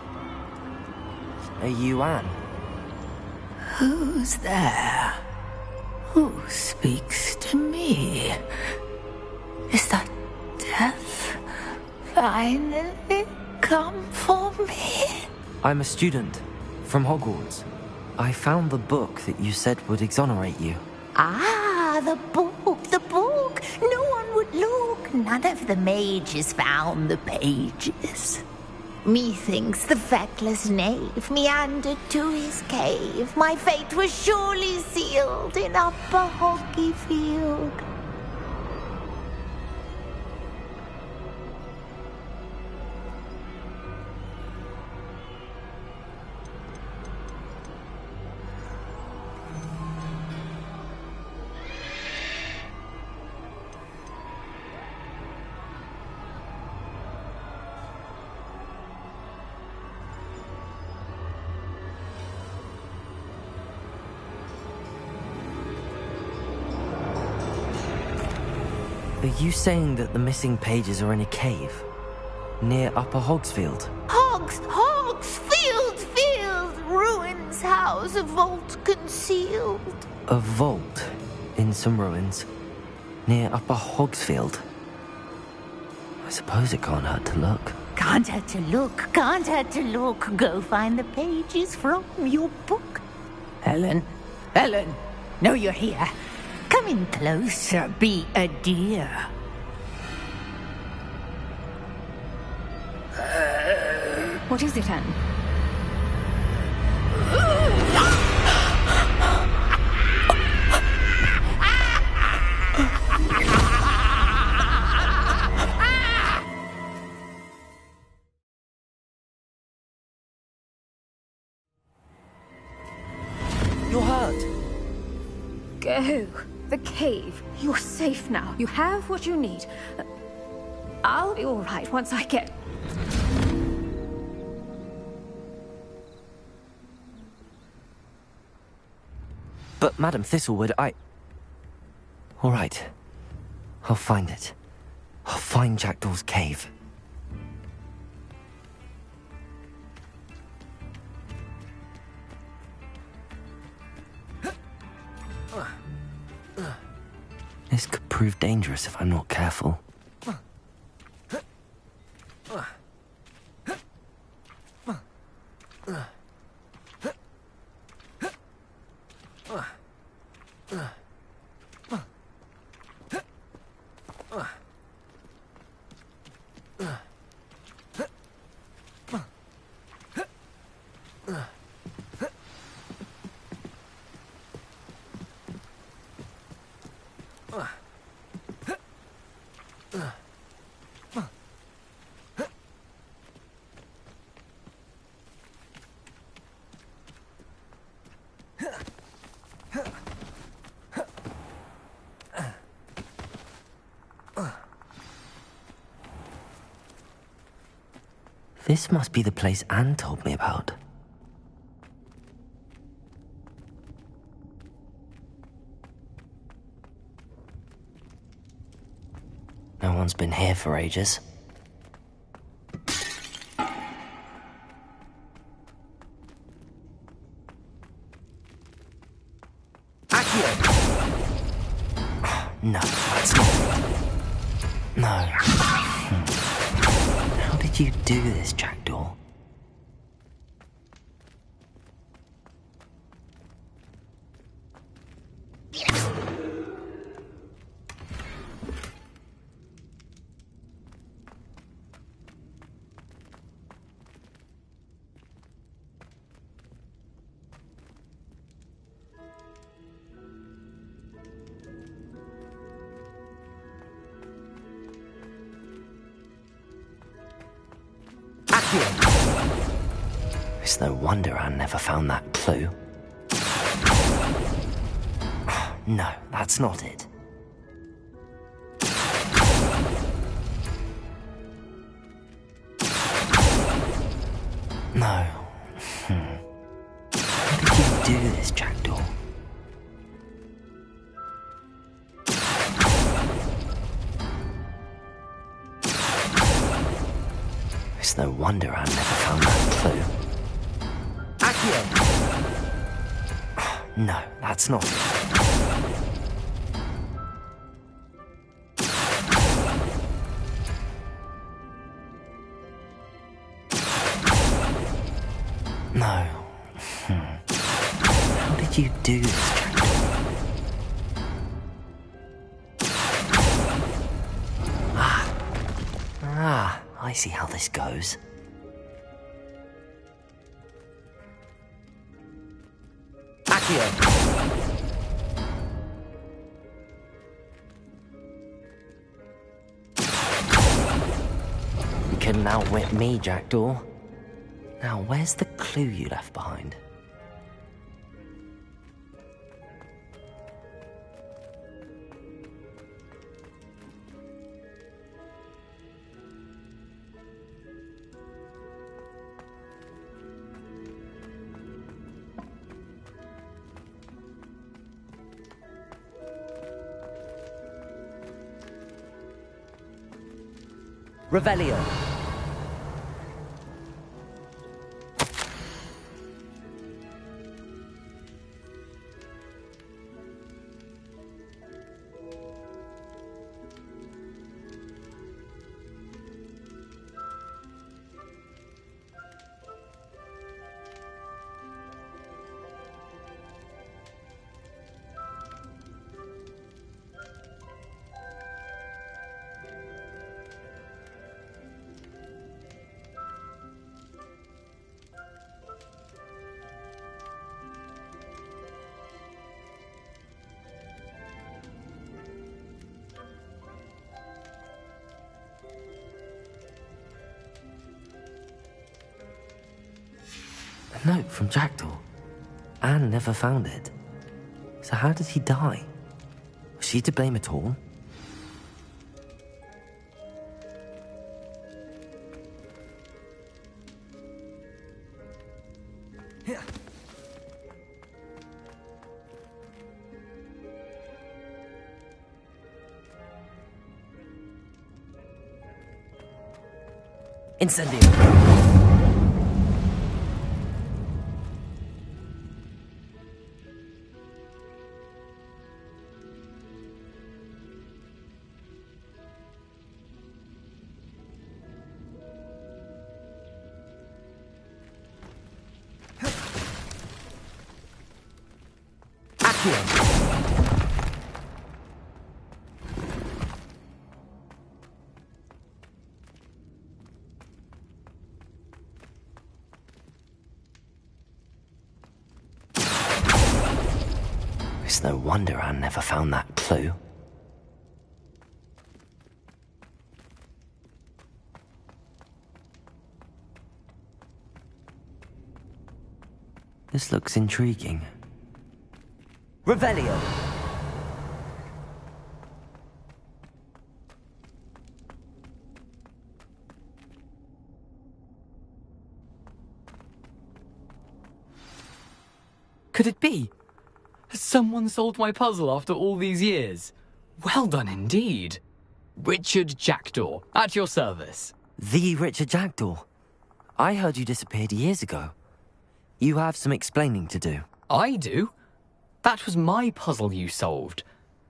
A: Are you Anne?
B: Who's there? Who speaks to me? Is that death finally come for me?
A: I'm a student from Hogwarts. I found the book that you said would exonerate you.
B: Ah, the book, the book. No one would look. None of the mages found the pages. Methinks the feckless knave meandered to his cave. My fate was surely sealed in Upper Hoggyfield.
A: Are you saying that the missing pages are in a cave? Near Upper Hogsfield?
B: Field, ruins house, a vault concealed.
A: A vault in some ruins? Near Upper Hogsfield? I suppose it can't hurt to look.
B: Can't hurt to look, can't hurt to look. Go find the pages from your book. Helen, know you're here. Come in closer, be a dear.
P: What is it, Anne?
A: You're hurt.
P: Go. The cave. You're safe now. You have what you need. I'll be all right once I get...
A: But Madam Thistlewood, All right. I'll find it. I'll find Jackdaw's cave. This could prove dangerous if I'm not careful. This must be the place Anne told me about. No one's been here for ages. No, that's not... No. How did you do this, Jackdaw? It's no wonder Anne never found that clue. No, that's not it. No. How did you do this, Jackdaw? It's no wonder Anne never found that clue. No, that's not it. No. How did you do this, Jackdaw? I see how this goes. You couldn't outwit me, Jackdaw. Now, where's the clue you left behind? Revelio. A note from Jackdaw. Anne never found it. So how did he die? Was she to blame at all? Incendio. It's no wonder Anne never found that clue. This looks intriguing. Revelio!
T: Could it be? Has someone solved my puzzle after all these years? Well done indeed. Richard Jackdaw, at your service.
A: The Richard Jackdaw? I heard you disappeared years ago. You have some explaining to do.
T: I do? That was my puzzle you solved.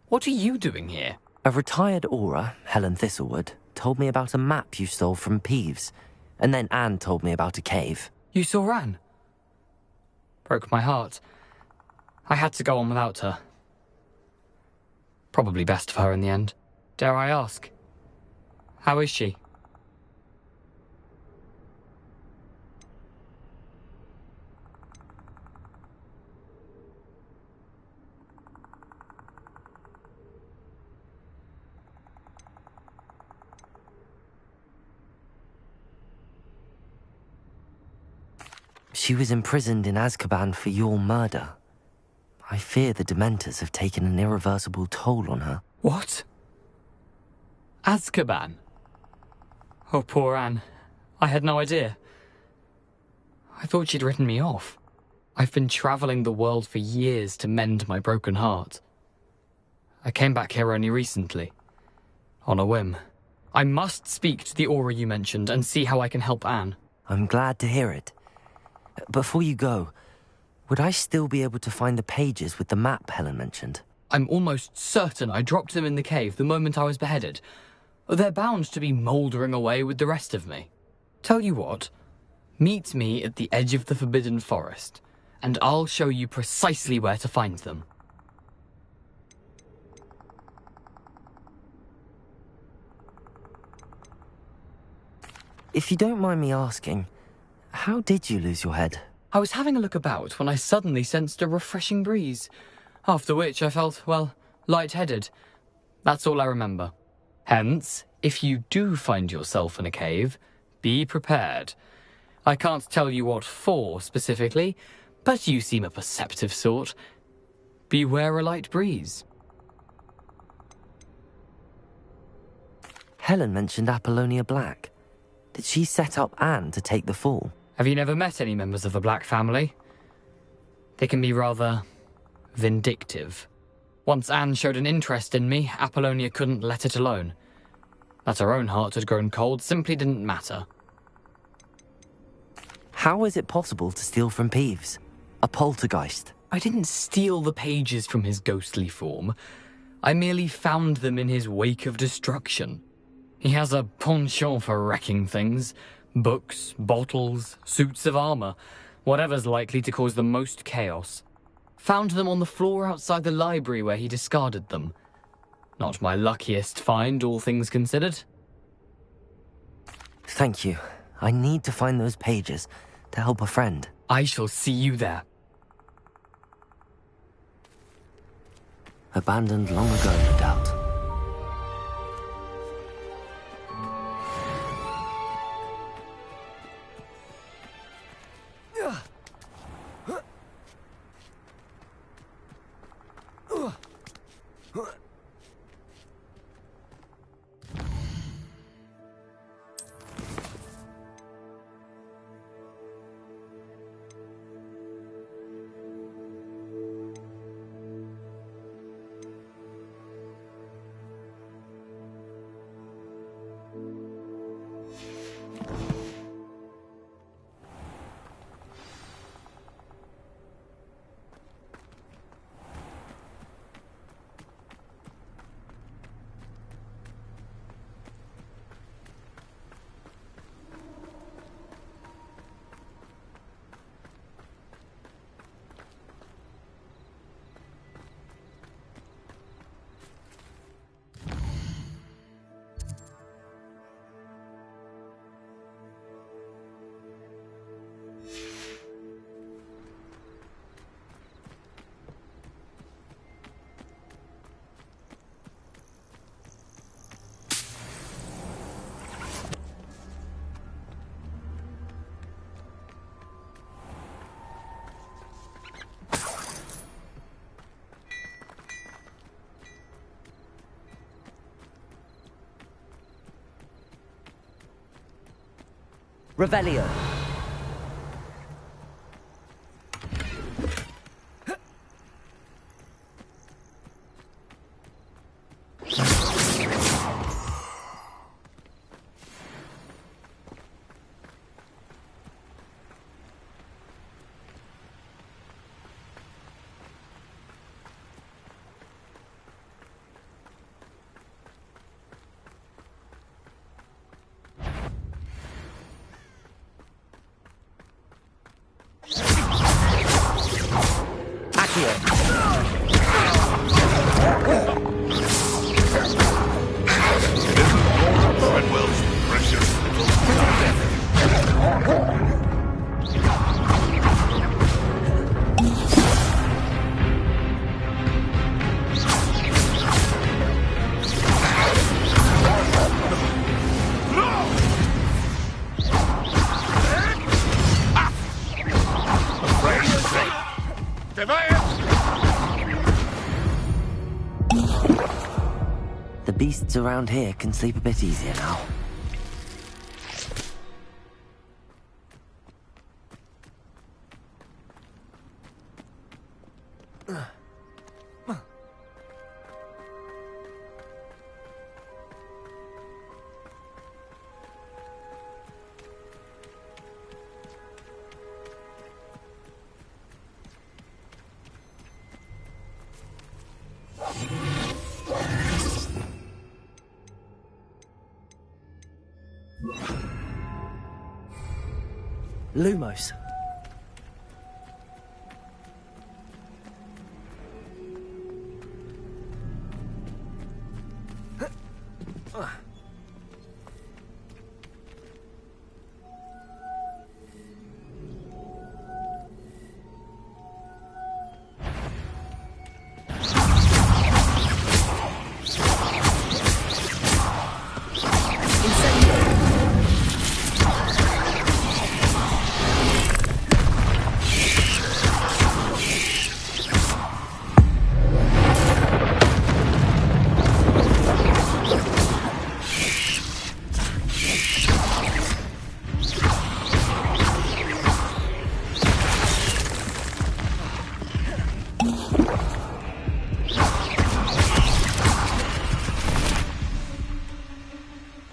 T: What are you doing here?
A: A retired aura, Helen Thistlewood, told me about a map you stole from Peeves, and then Anne told me about a cave.
T: You saw Anne? Broke my heart. I had to go on without her. Probably best of her in the end. Dare I ask? How is she?
A: She was imprisoned in Azkaban for your murder. I fear the Dementors have taken an irreversible toll on her.
T: What? Azkaban? Oh, poor Anne. I had no idea. I thought she'd written me off. I've been travelling the world for years to mend my broken heart. I came back here only recently. On a whim. I must speak to the Aura you mentioned and see how I can help Anne.
A: I'm glad to hear it. Before you go, would I still be able to find the pages with the map Helen mentioned?
T: I'm almost certain I dropped them in the cave the moment I was beheaded. They're bound to be mouldering away with the rest of me. Tell you what, meet me at the edge of the Forbidden Forest, and I'll show you precisely where to find them.
A: If you don't mind me asking, how did you lose your head?
T: I was having a look about when I suddenly sensed a refreshing breeze, after which I felt, well, lightheaded. That's all I remember. Hence, if you do find yourself in a cave, be prepared. I can't tell you what for specifically, but you seem a perceptive sort. Beware a light breeze.
A: Helen mentioned Apollonia Black. Did she set up Anne to take the fall?
T: Have you never met any members of the Black family? They can be rather vindictive. Once Anne showed an interest in me, Apollonia couldn't let it alone. That her own heart had grown cold simply didn't matter.
A: How is it possible to steal from Peeves? A poltergeist?
T: I didn't steal the pages from his ghostly form. I merely found them in his wake of destruction. He has a penchant for wrecking things. Books, bottles, suits of armor, whatever's likely to cause the most chaos. Found them on the floor outside the library where he discarded them. Not my luckiest find, all things considered.
A: Thank you. I need to find those pages to help a friend.
T: I shall see you there.
A: Abandoned long ago, no doubt. Revelio.
C: Defiance!
A: The beasts around here can sleep a bit easier now.
O: Lumos.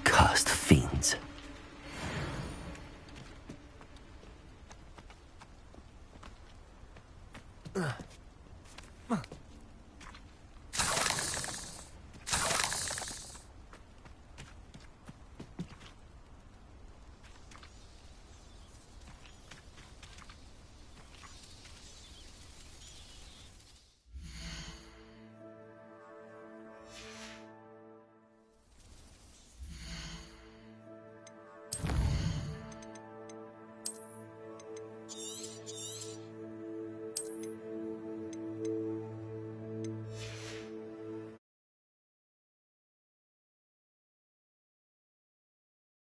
A: Cursed fiends.